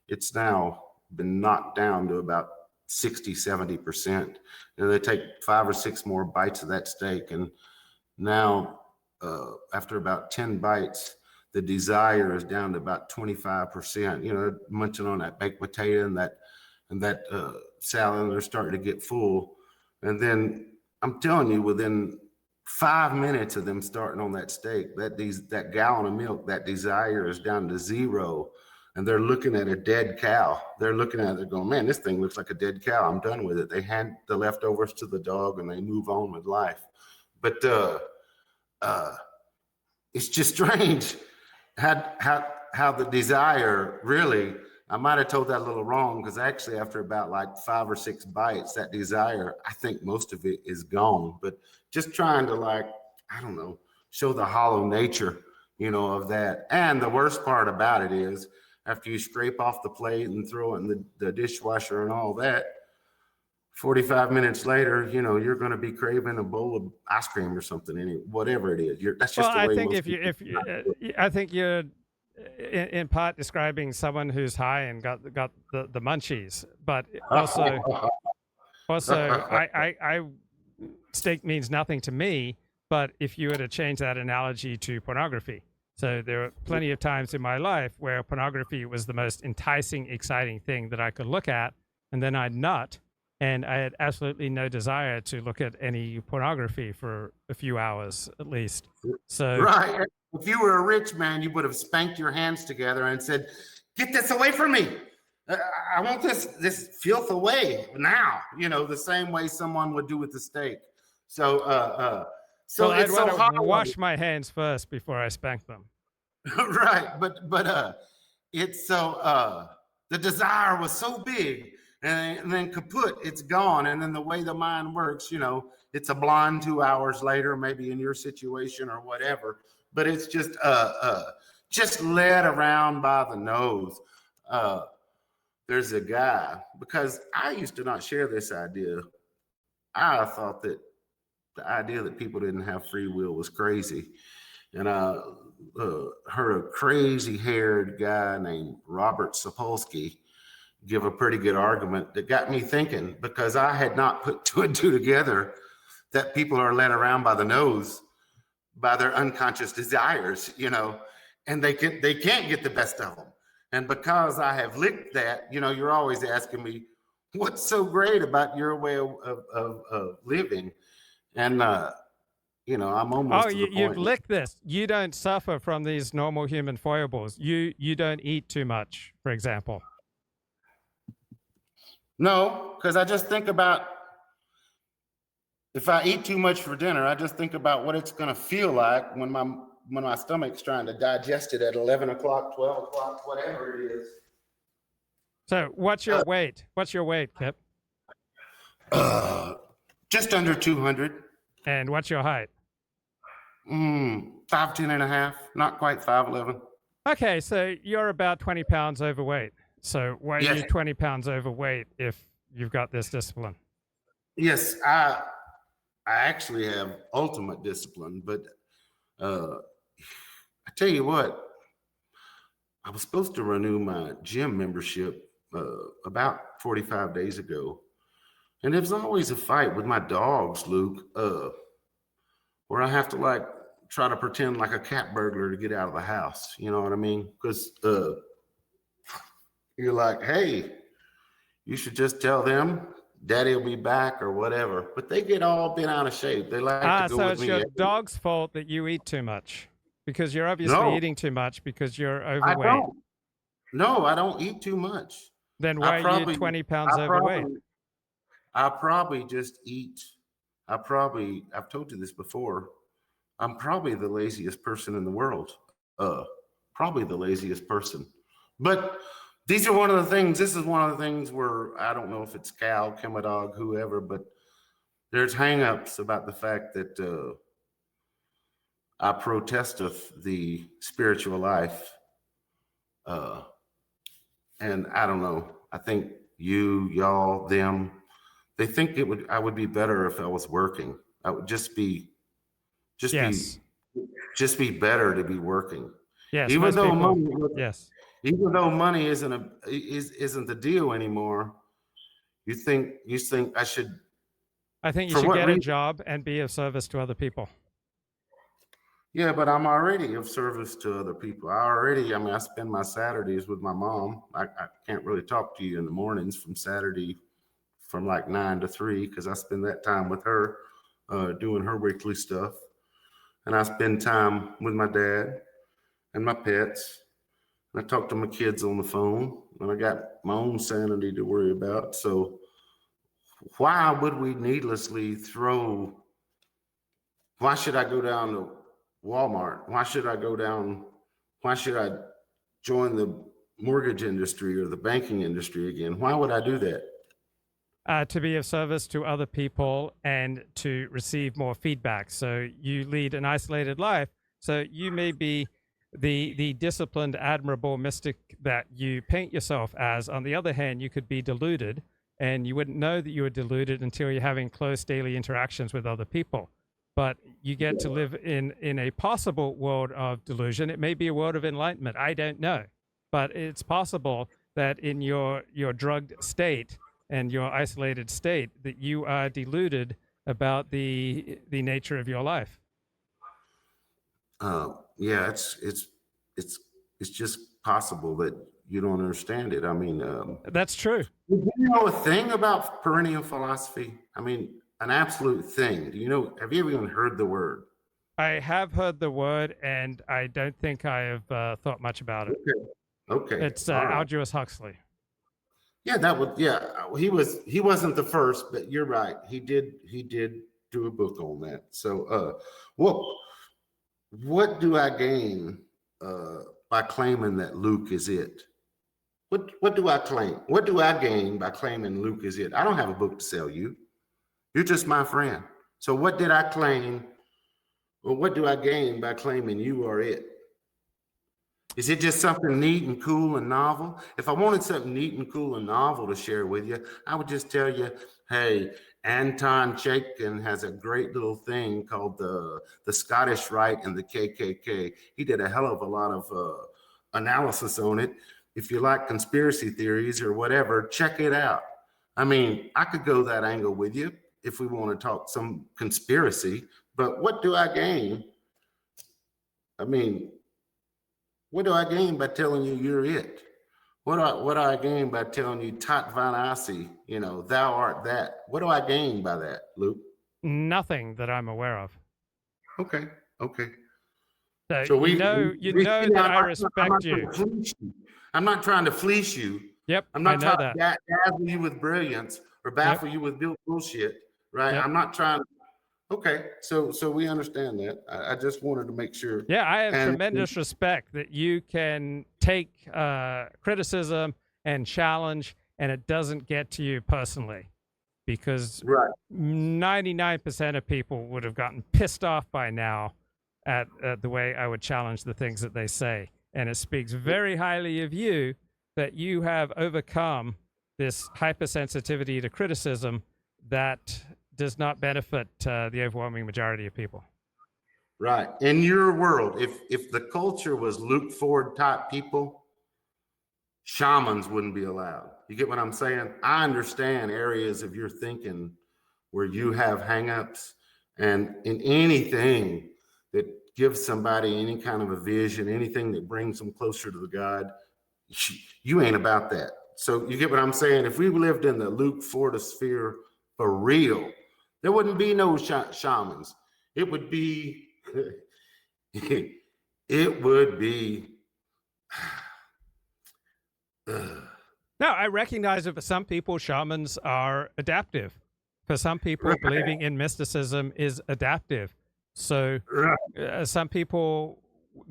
it's now been knocked down to about 60, 70%. And they take 5 or 6 more bites of that steak, and now after about 10 bites, the desire is down to about 25%. Munching on that baked potato and that salad, and they're starting to get full. And then I'm telling you, within 5 minutes of them starting on that steak, that gallon of milk, that desire is down to 0. And they're looking at a dead cow. They're looking at it, they're going, man, this thing looks like a dead cow. I'm done with it. They hand the leftovers to the dog and they move on with life. But it's just strange how the desire really, I might have told that a little wrong, because actually after about like 5 or 6 bites, that desire, I think most of it is gone. But just trying to show the hollow nature, of that. And the worst part about it is after you scrape off the plate and throw it in the dishwasher and all that, 45 minutes later, you're going to be craving a bowl of ice cream or something, whatever it is. That's just the way. I think you're in part describing someone who's high and got the munchies, but also I steak means nothing to me. But if you were to change that analogy to pornography, so there are plenty of times in my life where pornography was the most enticing, exciting thing that I could look at, and then I'd nut. And I had absolutely no desire to look at any pornography for a few hours at least. So right. If you were a rich man, you would have spanked your hands together and said, "Get this away from me! I want this filth away now." The same way someone would do with the steak. So I'd want to wash my hands first before I spank them. Right, but it's so the desire was so big. And then kaput, it's gone. And then the way the mind works, it's a blonde 2 hours later, maybe in your situation or whatever. But it's just led around by the nose. There's a guy, because I used to not share this idea. I thought that the idea that people didn't have free will was crazy. And I heard a crazy-haired guy named Robert Sapolsky give a pretty good argument that got me thinking, because I had not put 2 and 2 together, that people are led around by the nose by their unconscious desires, and they can't get the best of them. And because I have licked that, you're always asking me, what's so great about your way of living? And I'm almost. Oh, you've licked this. You don't suffer from these normal human foibles. You don't eat too much, for example. No, because I just think about, if I eat too much for dinner, I just think about what it's going to feel like when my stomach's trying to digest it at 11 o'clock, 12 o'clock, whatever it is. So what's your weight? What's your weight, Kip? Just under 200. And what's your height? 5'10" and a half, not quite 5'11". Okay, so you're about 20 pounds overweight. So why are you 20 pounds overweight if you've got this discipline? Yes, I actually have ultimate discipline, but I tell you what, I was supposed to renew my gym membership about 45 days ago. And there's always a fight with my dogs, Luke, where I have to like try to pretend like a cat burglar to get out of the house. You know what I mean? Because you're like, hey, you should just tell them Daddy will be back or whatever. But they get all bent out of shape. They like to go so with it's me. your dog's fault that you eat too much because you're obviously eating too much because you're overweight. I don't. No, I don't eat too much. Then why are you 20 pounds overweight? I probably just eat. I've told you this before. I'm probably the laziest person in the world. Probably the laziest person. But these are one of the things. This is one of the things where I don't know if it's Cal, Chemadog, whoever, but there's hangups about the fact that I protesteth the spiritual life. And I don't know. I think you, y'all, them, they think I would be better if I was working. I would just be better to be working. Yes, even though money isn't the deal anymore. You think I should? I think you should get a job and be of service to other people. Yeah, but I'm already of service to other people. I spend my Saturdays with my mom. I can't really talk to you in the mornings from Saturday from like 9 to 3 because I spend that time with her doing her weekly stuff. And I spend time with my dad and my pets. And I talk to my kids on the phone. And I got my own sanity to worry about. So why would we needlessly why should I go down to Walmart? Why should I join the mortgage industry or the banking industry again? Why would I do that? To be of service to other people and to receive more feedback. So you lead an isolated life. So you may be the disciplined, admirable mystic that you paint yourself as. On the other hand, you could be deluded, and you wouldn't know that you were deluded until you're having close daily interactions with other people. But you get to live in a possible world of delusion. It may be a world of enlightenment. I don't know. But it's possible that in your drugged state and your isolated state that you are deluded about the nature of your life. Yeah, it's just possible that you don't understand it. I mean, that's true. Do you know a thing about perennial philosophy? I mean, an absolute thing. Do you know? Have you ever even heard the word? I have heard the word, and I don't think I have thought much about it. Okay. It's Aldous Huxley. Yeah, he wasn't the first, but you're right. He did do a book on that. So what do I gain by claiming that Luke is it? What do I claim? What do I gain by claiming Luke is it? I don't have a book to sell you. You're just my friend. So what did I claim? Or what do I gain by claiming you are it? Is it just something neat and cool and novel? If I wanted something neat and cool and novel to share with you, I would just tell you, hey, Anton Chaikin has a great little thing called the Scottish Rite and the KKK. He did a hell of a lot of analysis on it. If you like conspiracy theories or whatever, check it out. I mean, I could go that angle with you if we want to talk some conspiracy, but what do I gain? I mean, what do I gain by telling you you're it? What do I gain by telling you Tat Vanasi, thou art that? What do I gain by that, Luke? Nothing that I'm aware of. Okay. So you know that I respect you. I'm not trying to fleece you. Yep, I'm not I know trying to dazzle you with brilliance or baffle you with bullshit, right? Yep. I'm not trying. Okay, so we understand that. I just wanted to make sure. Yeah, I have tremendous respect that you can take criticism and challenge, and it doesn't get to you personally, because 99% of people would have gotten pissed off by now at the way I would challenge the things that they say. And it speaks very highly of you that you have overcome this hypersensitivity to criticism that does not benefit the overwhelming majority of people. Right. In your world, if the culture was Luke Ford type people, shamans wouldn't be allowed. You get what I'm saying? I understand areas of your thinking where you have hangups, and in anything that gives somebody any kind of a vision, anything that brings them closer to the God, you ain't about that. So you get what I'm saying? If we lived in the Luke Ford sphere for real, there wouldn't be no shamans. It would be it would be No, I recognize that for some people, shamans are adaptive. For some people, believing in mysticism is adaptive. So some people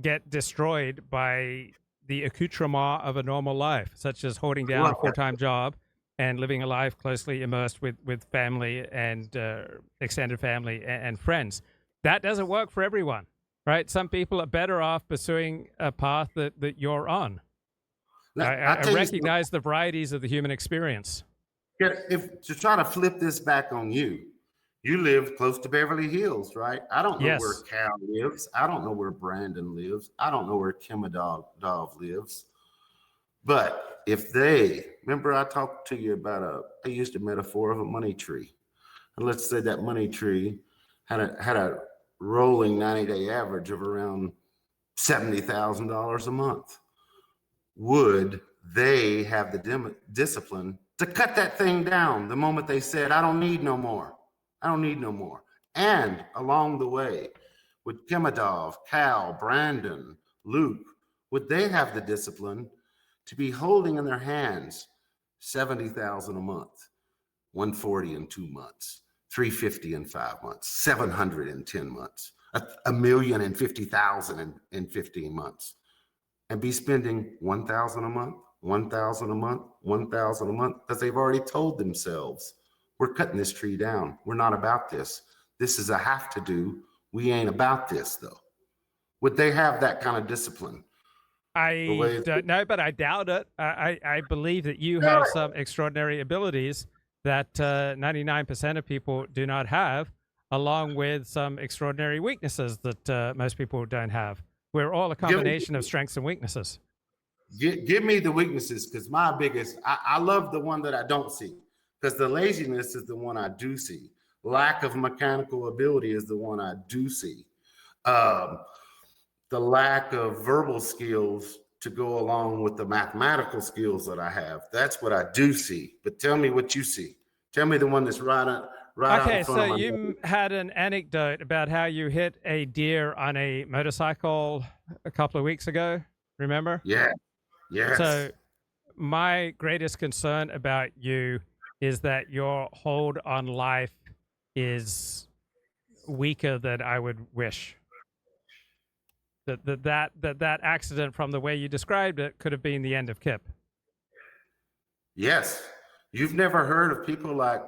get destroyed by the accoutrement of a normal life, such as holding down a full-time job and living a life closely immersed with family and extended family and friends. That doesn't work for everyone, right? Some people are better off pursuing a path that you're on. I recognize the varieties of the human experience. If to try to flip this back on you, you live close to Beverly Hills, right? I don't know where Cal lives. I don't know where Brandon lives. I don't know where Kimadov lives. But if remember I talked to you about I used a metaphor of a money tree. And let's say that money tree had a rolling 90-day average of around $70,000 a month. Would they have the discipline to cut that thing down the moment they said, I don't need no more. I don't need no more. And along the way, with Kimadov, Cal, Brandon, Luke, would they have the discipline to be holding in their hands $70,000 a month, $140 in 2 months, $350 in 5 months, $700 in 10 months, $1,050,000 in 15 months, and be spending $1,000 a month, $1,000 a month, $1,000 a month, because they've already told themselves, we're cutting this tree down. We're not about this. This is a have to do. We ain't about this, though. Would they have that kind of discipline? I don't know, but I doubt it. I believe that you have some extraordinary abilities that 99% of people do not have, along with some extraordinary weaknesses that most people don't have. We're all a combination of strengths and weaknesses. Give me the weaknesses, because my biggest, I love the one that I don't see, because the laziness is the one I do see. Lack of mechanical ability is the one I do see. The lack of verbal skills to go along with the mathematical skills that I have. That's what I do see. But tell me what you see. Tell me the one that's right out in front of my you had an anecdote about how you hit a deer on a motorcycle a couple of weeks ago, remember? Yeah. Yes. So my greatest concern about you is that your hold on life is weaker than I would wish. That accident, from the way you described it, could have been the end of Kip. Yes. You've never heard of people like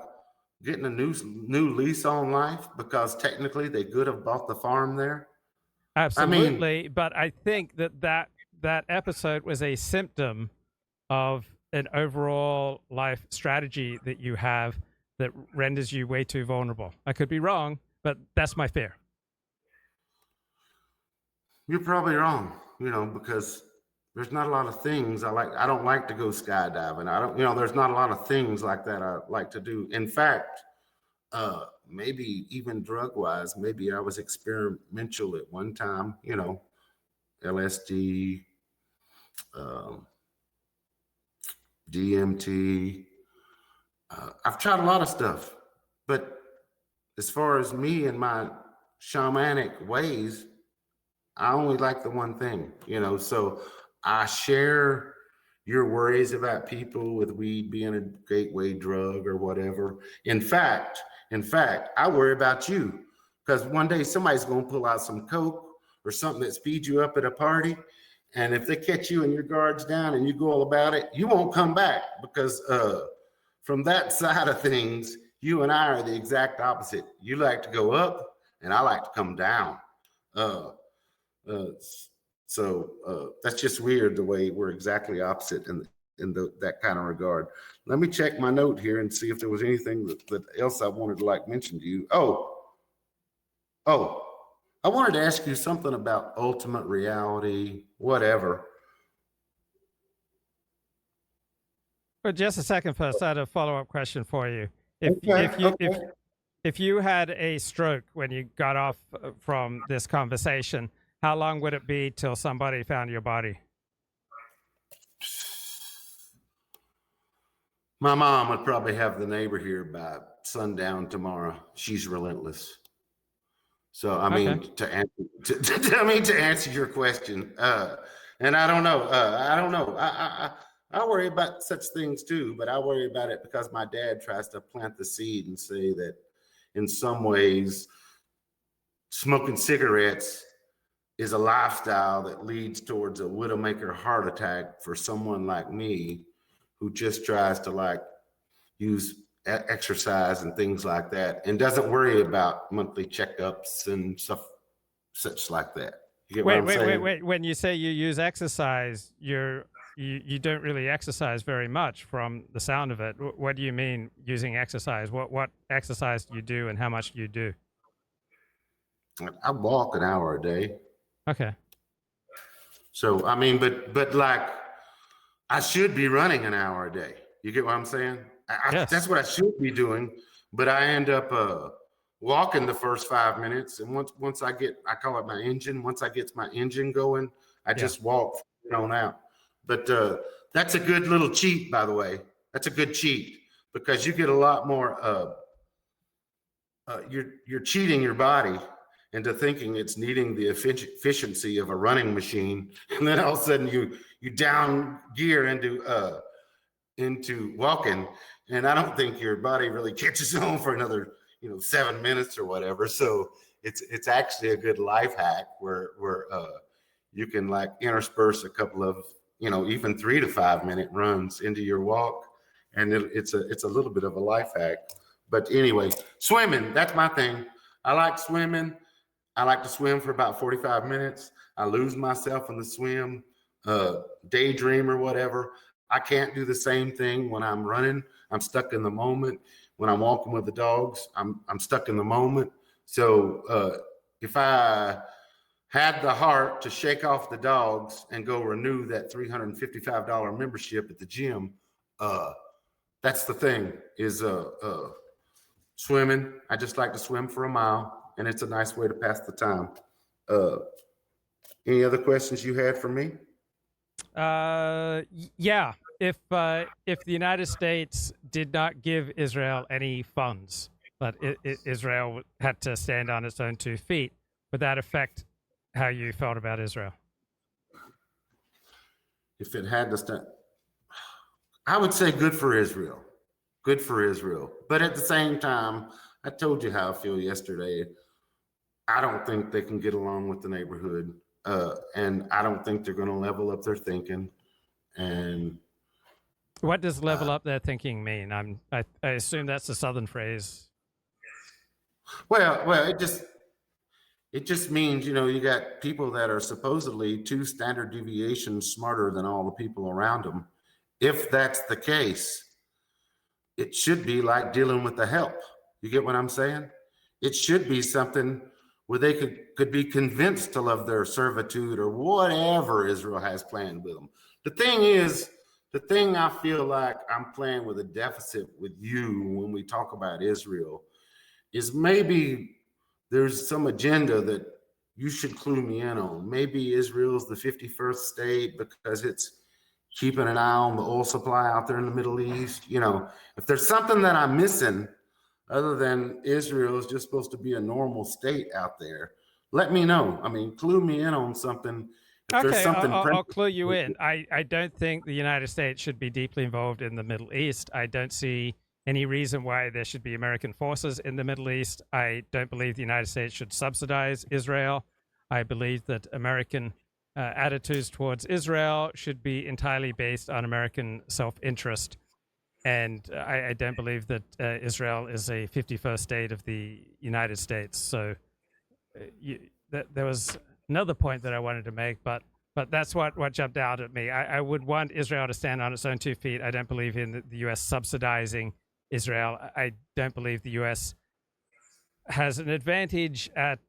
getting a new lease on life because technically they could have bought the farm there? Absolutely. But I think that episode was a symptom of an overall life strategy that you have that renders you way too vulnerable. I could be wrong, but that's my fear. You're probably wrong, because there's not a lot of things I don't like to go skydiving. There's not a lot of things like that I like to do. In fact, maybe even drug wise, maybe I was experimental at one time, LSD, DMT. I've tried a lot of stuff, but as far as me and my shamanic ways, I only like the one thing, so I share your worries about people with weed being a gateway drug or whatever. In fact, I worry about you, because one day somebody's going to pull out some coke or something that speeds you up at a party. And if they catch you and your guard's down and you go all about it, you won't come back, because from that side of things, you and I are the exact opposite. You like to go up and I like to come down. So that's just weird the way we're exactly opposite in that kind of regard. Let me check my note here and see if there was anything that else I wanted to mention to you. Oh, I wanted to ask you something about ultimate reality, whatever. But just a second first, I had a follow-up question for you. If you had a stroke when you got off from this conversation, how long would it be till somebody found your body? My mom would probably have the neighbor here by sundown tomorrow. She's relentless. So I mean, to answer your question, and I don't know. I worry about such things too, but I worry about it because my dad tries to plant the seed and say that in some ways, smoking cigarettes is a lifestyle that leads towards a widowmaker heart attack for someone like me who just tries to like use exercise and things like that and doesn't worry about monthly checkups and stuff such like that. You get what I'm saying? Wait. When you say you use exercise, you don't really exercise very much from the sound of it. What do you mean using exercise? What exercise do you do and how much do you do? I walk an hour a day. Okay. So, I mean, but like I should be running an hour a day. You get what I'm saying? Yes. That's what I should be doing, but I end up walking the first 5 minutes. And once I call it my engine. Once I get my engine going, I just walk on out. But that's a good little cheat, by the way. That's a good cheat because you get a lot more. You're cheating your body into thinking it's needing the efficiency of a running machine, and then all of a sudden you down gear into walking, and I don't think your body really catches on for another 7 minutes or whatever. So it's actually a good life hack where you can like intersperse a couple of even 3 to 5 minute runs into your walk, and it's a little bit of a life hack. But anyway, swimming, that's my thing. I like swimming. I like to swim for about 45 minutes. I lose myself in the swim, daydream or whatever. I can't do the same thing when I'm running. I'm stuck in the moment. When I'm walking with the dogs, I'm stuck in the moment. So if I had the heart to shake off the dogs and go renew that $355 membership at the gym, that's the thing is swimming. I just like to swim for a mile, and it's a nice way to pass the time. Any other questions you had for me? Yeah. If the United States did not give Israel any funds, but Israel had to stand on its own 2 feet, would that affect how you felt about Israel? If it had to stand, I would say good for Israel. Good for Israel. But at the same time, I told you how I feel yesterday. I don't think they can get along with the neighborhood. And I don't think they're going to level up their thinking. And what does level up their thinking mean? I assume that's a Southern phrase. Well, it just means, you got people that are supposedly 2 standard deviations smarter than all the people around them. If that's the case, it should be like dealing with the help. You get what I'm saying? It should be something where they could be convinced to love their servitude or whatever Israel has planned with them. The thing I feel like I'm playing with a deficit with you when we talk about Israel is maybe there's some agenda that you should clue me in on. Maybe Israel's the 51st state because it's keeping an eye on the oil supply out there in the Middle East. If there's something that I'm missing other than Israel is just supposed to be a normal state out there, let me know. I mean, clue me in on something. Okay, I'll clue you in. I don't think the United States should be deeply involved in the Middle East. I don't see any reason why there should be American forces in the Middle East. I don't believe the United States should subsidize Israel. I believe that American attitudes towards Israel should be entirely based on American self-interest. And I don't believe that Israel is a 51st state of the United States. So there was another point that I wanted to make, but that's what jumped out at me. I would want Israel to stand on its own 2 feet. I don't believe in the U.S. subsidizing Israel. I don't believe the U.S. has an advantage at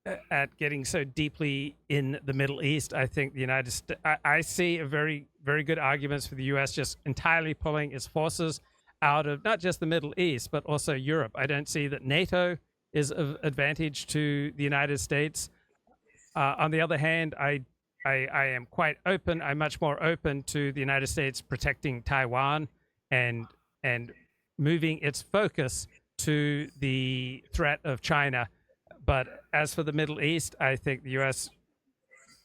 at getting so deeply in the Middle East. I think the United States, I see a very, very good arguments for the U.S. just entirely pulling its forces out of not just the Middle East, but also Europe. I don't see that NATO is of advantage to the United States. On the other hand, I am quite open. I'm much more open to the United States protecting Taiwan and moving its focus to the threat of China. But as for the Middle East, I think the U.S.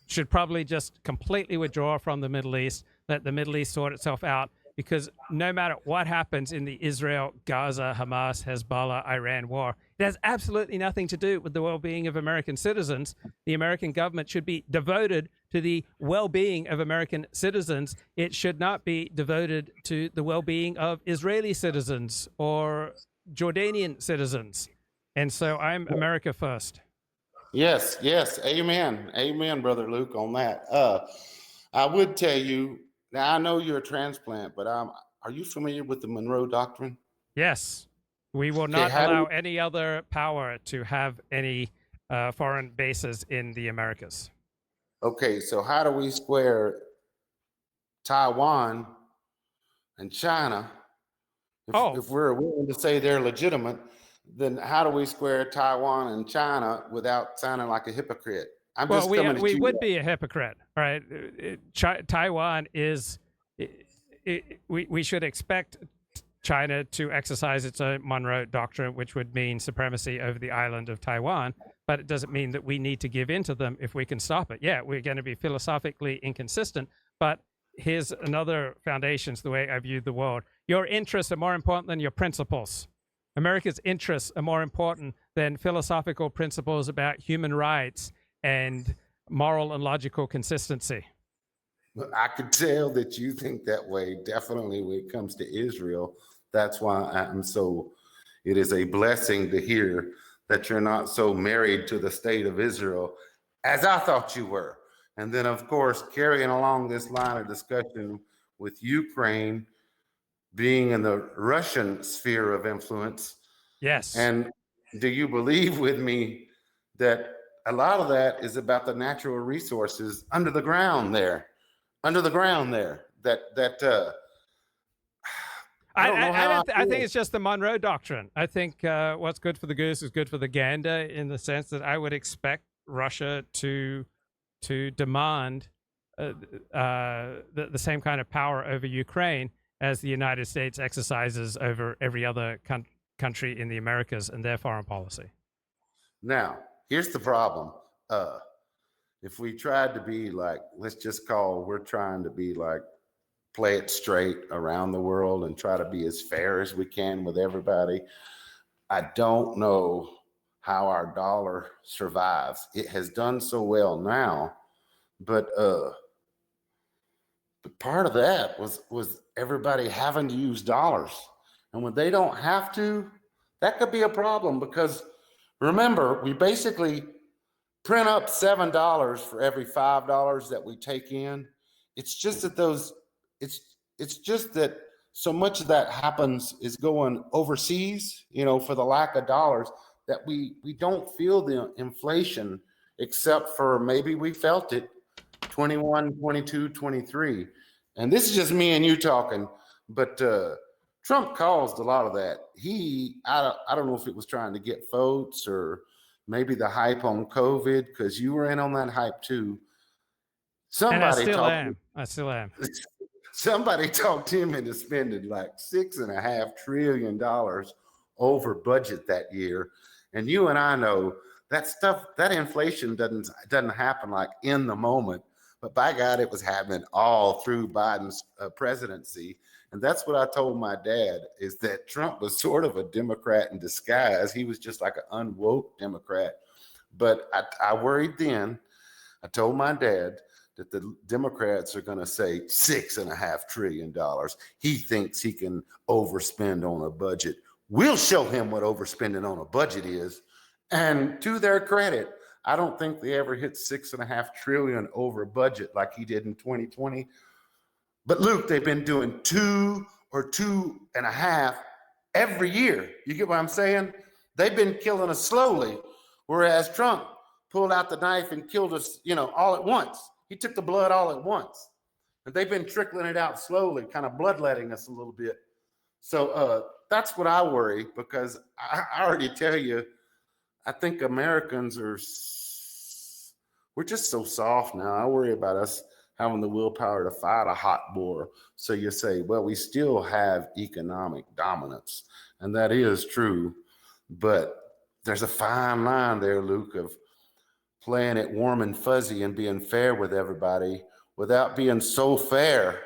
should probably just completely withdraw from the Middle East, let the Middle East sort itself out, because no matter what happens in the Israel, Gaza, Hamas, Hezbollah, Iran war, it has absolutely nothing to do with the well-being of American citizens. The American government should be devoted to the well-being of American citizens. It should not be devoted to the well-being of Israeli citizens or Jordanian citizens. And so I'm America first. Yes, yes. Amen. Amen, Brother Luke, on that. I would tell you, now I know you're a transplant, but are you familiar with the Monroe Doctrine? Yes. We will not allow any other power to have any foreign bases in the Americas. Okay, so how do we square Taiwan and China? If we're willing to say they're legitimate, then how do we square Taiwan and China without sounding like a hypocrite? We would be a hypocrite, right? Taiwan is, we should expect China to exercise its own Monroe Doctrine, which would mean supremacy over the island of Taiwan, but it doesn't mean that we need to give in to them if we can stop it. Yeah, we're going to be philosophically inconsistent, but here's another foundation to the way I view the world. Your interests are more important than your principles. America's interests are more important than philosophical principles about human rights and moral and logical consistency. I could tell that you think that way, definitely when it comes to Israel. That's why it is a blessing to hear that you're not so married to the state of Israel as I thought you were. And then, of course, carrying along this line of discussion with Ukraine being in the Russian sphere of influence. Yes. And do you believe with me that a lot of that is about the natural resources under the ground there? I think it's just the Monroe Doctrine. I think what's good for the goose is good for the gander, in the sense that I would expect Russia to demand the same kind of power over Ukraine as the United States exercises over every other country in the Americas and their foreign policy. Now, here's the problem. If we tried to be like, we're trying to be like, play it straight around the world and try to be as fair as we can with everybody. I don't know how our dollar survives. It has done so well now, but part of that was everybody having to use dollars. And when they don't have to, that could be a problem, because remember, we basically print up $7 for every $5 that we take in. It's just that it's just that so much of that happens is going overseas, for the lack of dollars, that we don't feel the inflation, except for maybe we felt it 21, 22, 23. And this is just me and you talking, but Trump caused a lot of that. I don't know if it was trying to get votes or maybe the hype on COVID, because you were in on that hype too. I still am. Somebody talked him into spending like $6.5 trillion over budget that year. And you and I know that stuff, that inflation doesn't happen like in the moment, but by God, it was happening all through Biden's presidency. And that's what I told my dad, is that Trump was sort of a Democrat in disguise. He was just like an unwoke Democrat. But I worried then. I told my dad that the Democrats are going to say $6.5 trillion. He thinks he can overspend on a budget. We'll show him what overspending on a budget is. And to their credit, I don't think they ever hit $6.5 trillion over budget like he did in 2020. But Luke, they've been doing 2 or 2.5 every year. You get what I'm saying? They've been killing us slowly, whereas Trump pulled out the knife and killed us, all at once. He took the blood all at once. And they've been trickling it out slowly, kind of bloodletting us a little bit. So that's what I worry, because I already tell you, I think Americans we're just so soft now. I worry about us having the willpower to fight a hot war. So you say, well, we still have economic dominance. And that is true. But there's a fine line there, Luke, of playing it warm and fuzzy and being fair with everybody without being so fair,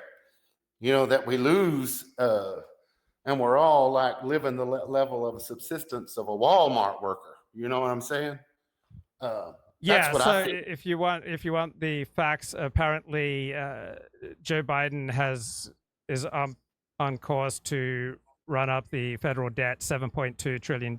that we lose and we're all like living the level of subsistence of a Walmart worker. You know what I'm saying? Yeah. What So I think. if you want the facts, apparently Joe Biden is on course to run up the federal debt $7.2 trillion.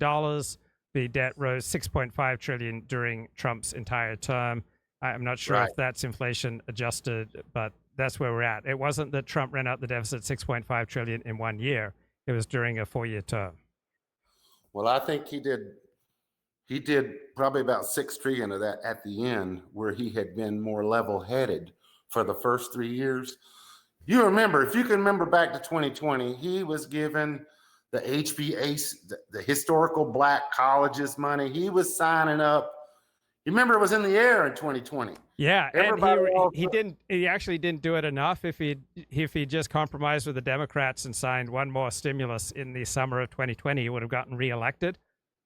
The debt rose $6.5 trillion during Trump's entire term. I'm not sure if that's inflation adjusted, but that's where we're at. It wasn't that Trump ran up the deficit $6.5 trillion in 1 year. It was during a 4-year term. Well, I think he did probably about 6 trillion of that at the end, where he had been more level-headed for the first 3 years. You remember, if you can remember back to 2020, he was given the HBA, the historical black colleges money. He was signing up. You remember, it was in the air in 2020. Yeah, and he actually didn't do it enough. If he just compromised with the Democrats and signed one more stimulus in the summer of 2020, he would have gotten reelected.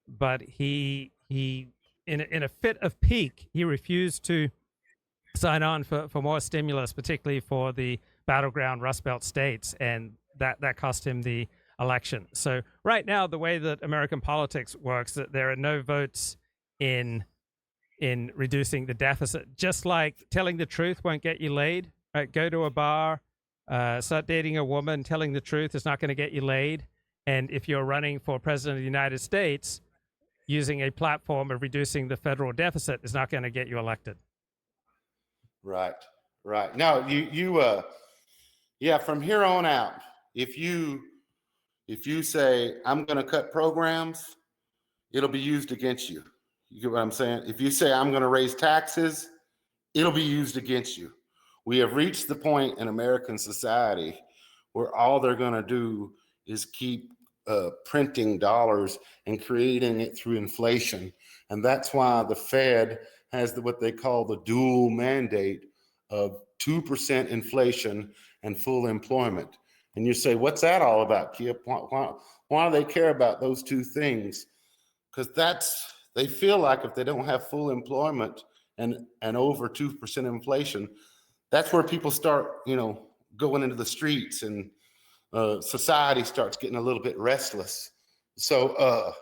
But he in a fit of pique, he refused to sign on for more stimulus, particularly for the battleground Rust Belt states, and that cost him the election. So right now, the way that American politics works, that there are no votes in reducing the deficit. Just like telling the truth won't get you laid. Right? Go to a bar, start dating a woman. Telling the truth is not going to get you laid. And if you're running for president of the United States, using a platform of reducing the federal deficit is not going to get you elected. Right. Now, yeah, from here on out, if you say, I'm going to cut programs, it'll be used against you. You get what I'm saying? If you say, I'm going to raise taxes, it'll be used against you. We have reached the point in American society where all they're going to do is keep printing dollars and creating it through inflation. And that's why the Fed has what they call the dual mandate of 2% inflation and full employment. And you say, what's that all about, Kip? Why do they care about those two things? Because they feel like if they don't have full employment and over 2% inflation, that's where people start, going into the streets, and society starts getting a little bit restless. So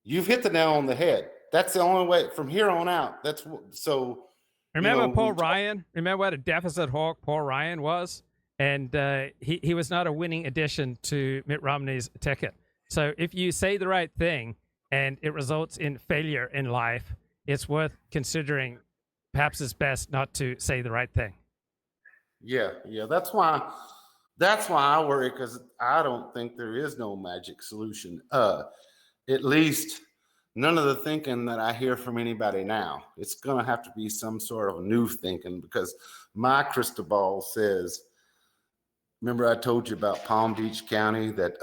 you've hit the nail on the head. That's the only way from here on out. Remember Paul Ryan? Remember what a deficit hawk Paul Ryan was? And he was not a winning addition to Mitt Romney's ticket. So if you say the right thing and it results in failure in life, it's worth considering. Perhaps it's best not to say the right thing. Yeah. That's why I worry, because I don't think there is no magic solution. At least none of the thinking that I hear from anybody now. It's going to have to be some sort of new thinking, because my crystal ball says, remember I told you about Palm Beach County, that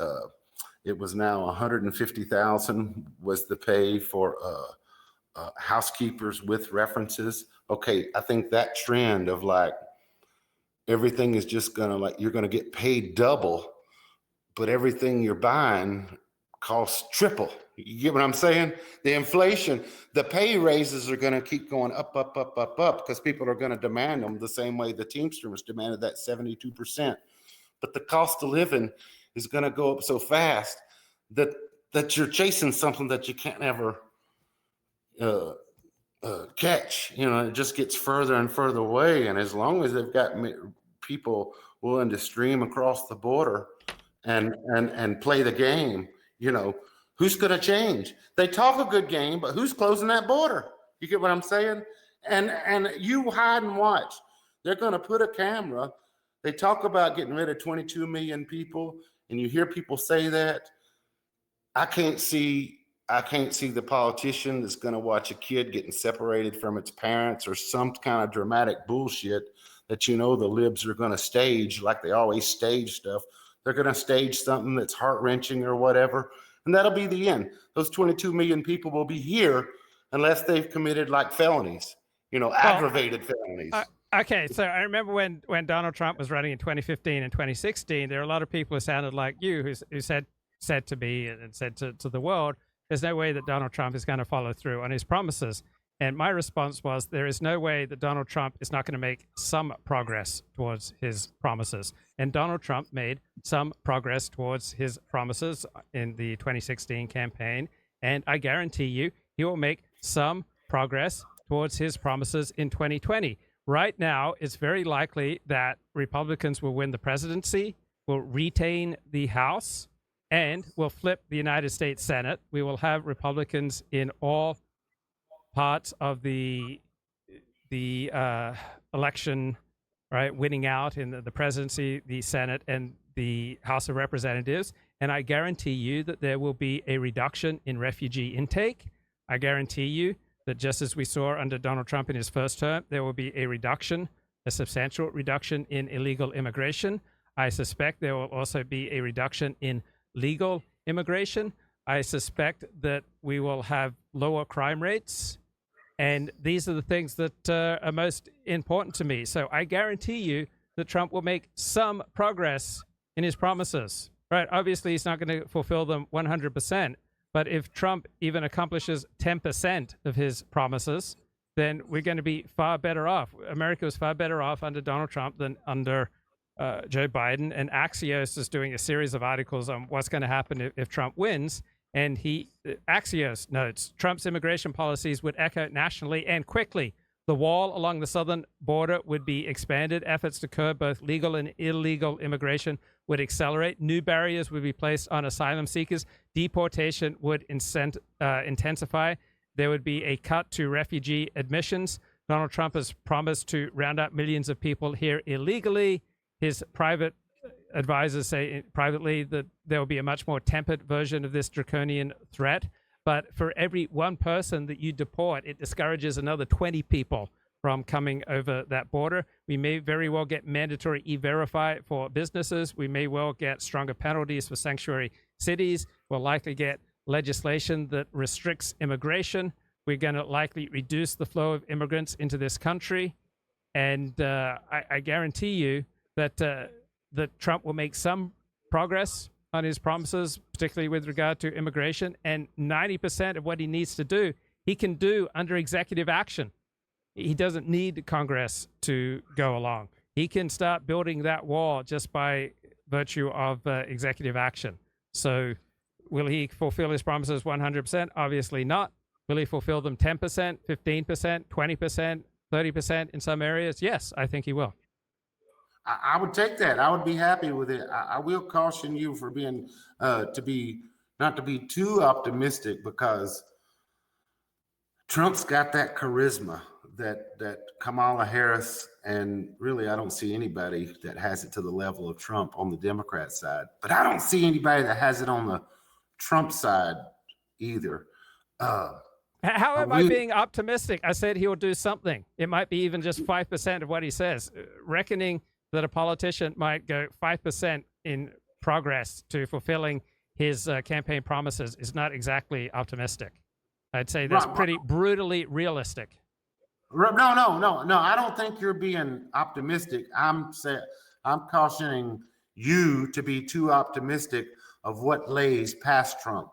it was now $150,000 was the pay for housekeepers with references. Okay, I think that trend of like everything is just gonna you're gonna get paid double, but everything you're buying costs triple. You get what I'm saying? The inflation, the pay raises are gonna keep going up, because people are gonna demand them the same way the Teamsters demanded that 72%. But the cost of living is gonna go up so fast that you're chasing something that you can't ever catch. It just gets further and further away. And as long as they've got people willing to stream across the border and play the game, who's going to change? They talk a good game, but who's closing that border? You get what I'm saying? And you hide and watch. They're going to put a camera. They talk about getting rid of 22 million people, and you hear people say that. I can't see I can't see the politician that's going to watch a kid getting separated from its parents or some kind of dramatic bullshit that the libs are going to stage, like they always stage stuff. They're going to stage something that's heart-wrenching or whatever, and that'll be the end. Those 22 million people will be here unless they've committed like felonies, aggravated felonies. Okay, so I remember when Donald Trump was running in 2015 and 2016, there were a lot of people who sounded like you who said to me and said to the world, there's no way that Donald Trump is going to follow through on his promises. And my response was, there is no way that Donald Trump is not going to make some progress towards his promises. And Donald Trump made some progress towards his promises in the 2016 campaign. And I guarantee you, he will make some progress towards his promises in 2020. Right now, it's very likely that Republicans will win the presidency, will retain the House, and will flip the United States Senate. We will have Republicans in all parts of the election, right, winning out in the presidency, the Senate, and the House of Representatives. And I guarantee you that there will be a reduction in refugee intake. I guarantee you that just as we saw under Donald Trump in his first term, there will be a substantial reduction in illegal immigration. I suspect there will also be a reduction in legal immigration. I suspect that we will have lower crime rates. And these are the things that are most important to me. So I guarantee you that Trump will make some progress in his promises. Right? Obviously, he's not going to fulfill them 100%. But if Trump even accomplishes 10% of his promises, then we're going to be far better off. America was far better off under Donald Trump than under Joe Biden. And Axios is doing a series of articles on what's going to happen if Trump wins. And Axios notes Trump's immigration policies would echo nationally and quickly. The wall along the southern border would be expanded. Efforts to curb both legal and illegal immigration would accelerate. New barriers would be placed on asylum seekers. Deportation would intensify. There would be a cut to refugee admissions. Donald Trump has promised to round up millions of people here illegally. His private advisors say privately that there will be a much more tempered version of this draconian threat. But for every one person that you deport, it discourages another 20 people from coming over that border. We may very well get mandatory e-verify for businesses. We may well get stronger penalties for sanctuary cities. We'll likely get legislation that restricts immigration. We're going to likely reduce the flow of immigrants into this country. And I guarantee you that Trump will make some progress on his promises, particularly with regard to immigration. And 90% of what he needs to do, he can do under executive action. He doesn't need Congress to go along. He can start building that wall just by virtue of executive action. So will he fulfill his promises 100%? Obviously not. Will he fulfill them 10%, 15%, 20%, 30% in some areas? Yes, I think he will. I would take that. I would be happy with it. I will caution you for being not to be too optimistic, because Trump's got that charisma that Kamala Harris, and really I don't see anybody that has it to the level of Trump on the Democrat side. But I don't see anybody that has it on the Trump side either. How am I being optimistic? I said he will do something. It might be even just 5% of what he says. Reckoning that a politician might go 5% in progress to fulfilling his campaign promises is not exactly optimistic. I'd say that's pretty brutally realistic. No. I don't think you're being optimistic. I'm cautioning you to be too optimistic of what lays past Trump,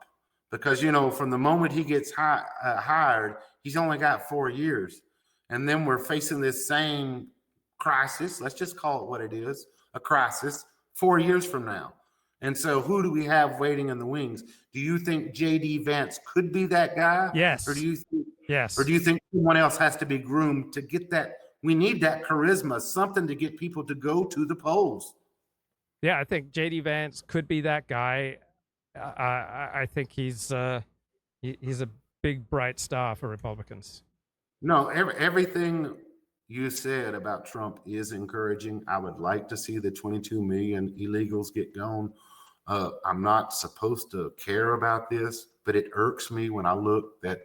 because from the moment he gets hired, he's only got 4 years, and then we're facing this same crisis. Let's just call it what it is, a crisis 4 years from now. And so who do we have waiting in the wings? Do you think J.D. Vance could be that guy? Yes. Or do you think, yes. Or do you think someone else has to be groomed to get that? We need that charisma, something to get people to go to the polls. Yeah, I think J.D. Vance could be that guy. I think he's a big, bright star for Republicans. No, everything you said about Trump is encouraging. I would like to see the 22 million illegals get gone. I'm not supposed to care about this, but it irks me when I look that,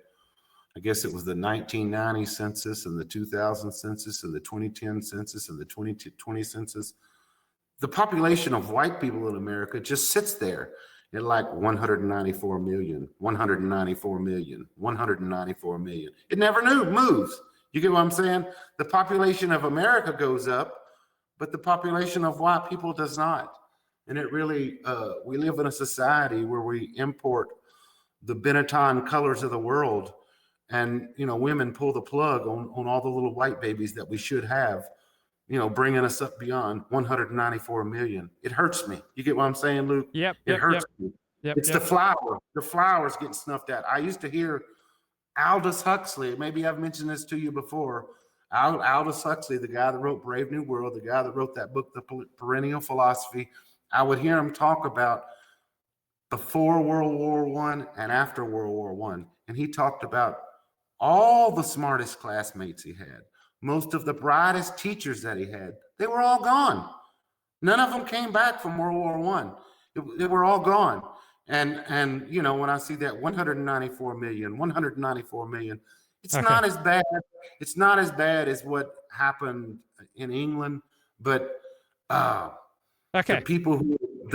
I guess it was the 1990 census and the 2000 census and the 2010 census and the 2020 census. The population of white people in America just sits there at like 194 million, 194 million, 194 million. It never moves. You get what I'm saying? The population of America goes up, but the population of white people does not. And it really, we live in a society where we import the Benetton colors of the world, and, you know, women pull the plug on all the little white babies that we should have, you know, bringing us up beyond 194 million. It hurts me. You get what I'm saying, Luke? Yep. It hurts me. It's the flower. The flower's getting snuffed at. I used to hear Aldous Huxley. Maybe I've mentioned this to you before. Aldous Huxley, the guy that wrote Brave New World, the guy that wrote that book, The Perennial Philosophy. I would hear him talk about before World War I and after World War I. And he talked about all the smartest classmates he had, most of the brightest teachers that he had. They were all gone. None of them came back from World War I. They were all gone. And you know, when I see that 194 million, it's not as bad. It's not as bad as what happened in England, but the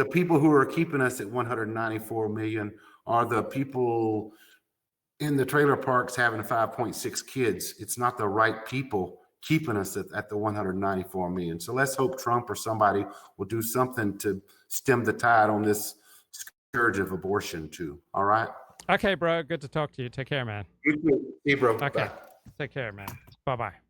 people who are keeping us at 194 million are the people in the trailer parks having 5.6 kids. It's not the right people keeping us at the 194 million. So let's hope Trump or somebody will do something to stem the tide on this scourge of abortion too. All right. Okay, bro. Good to talk to you. Take care, man. You too. See you, bro. Okay. Bye. Take care, man. Bye-bye.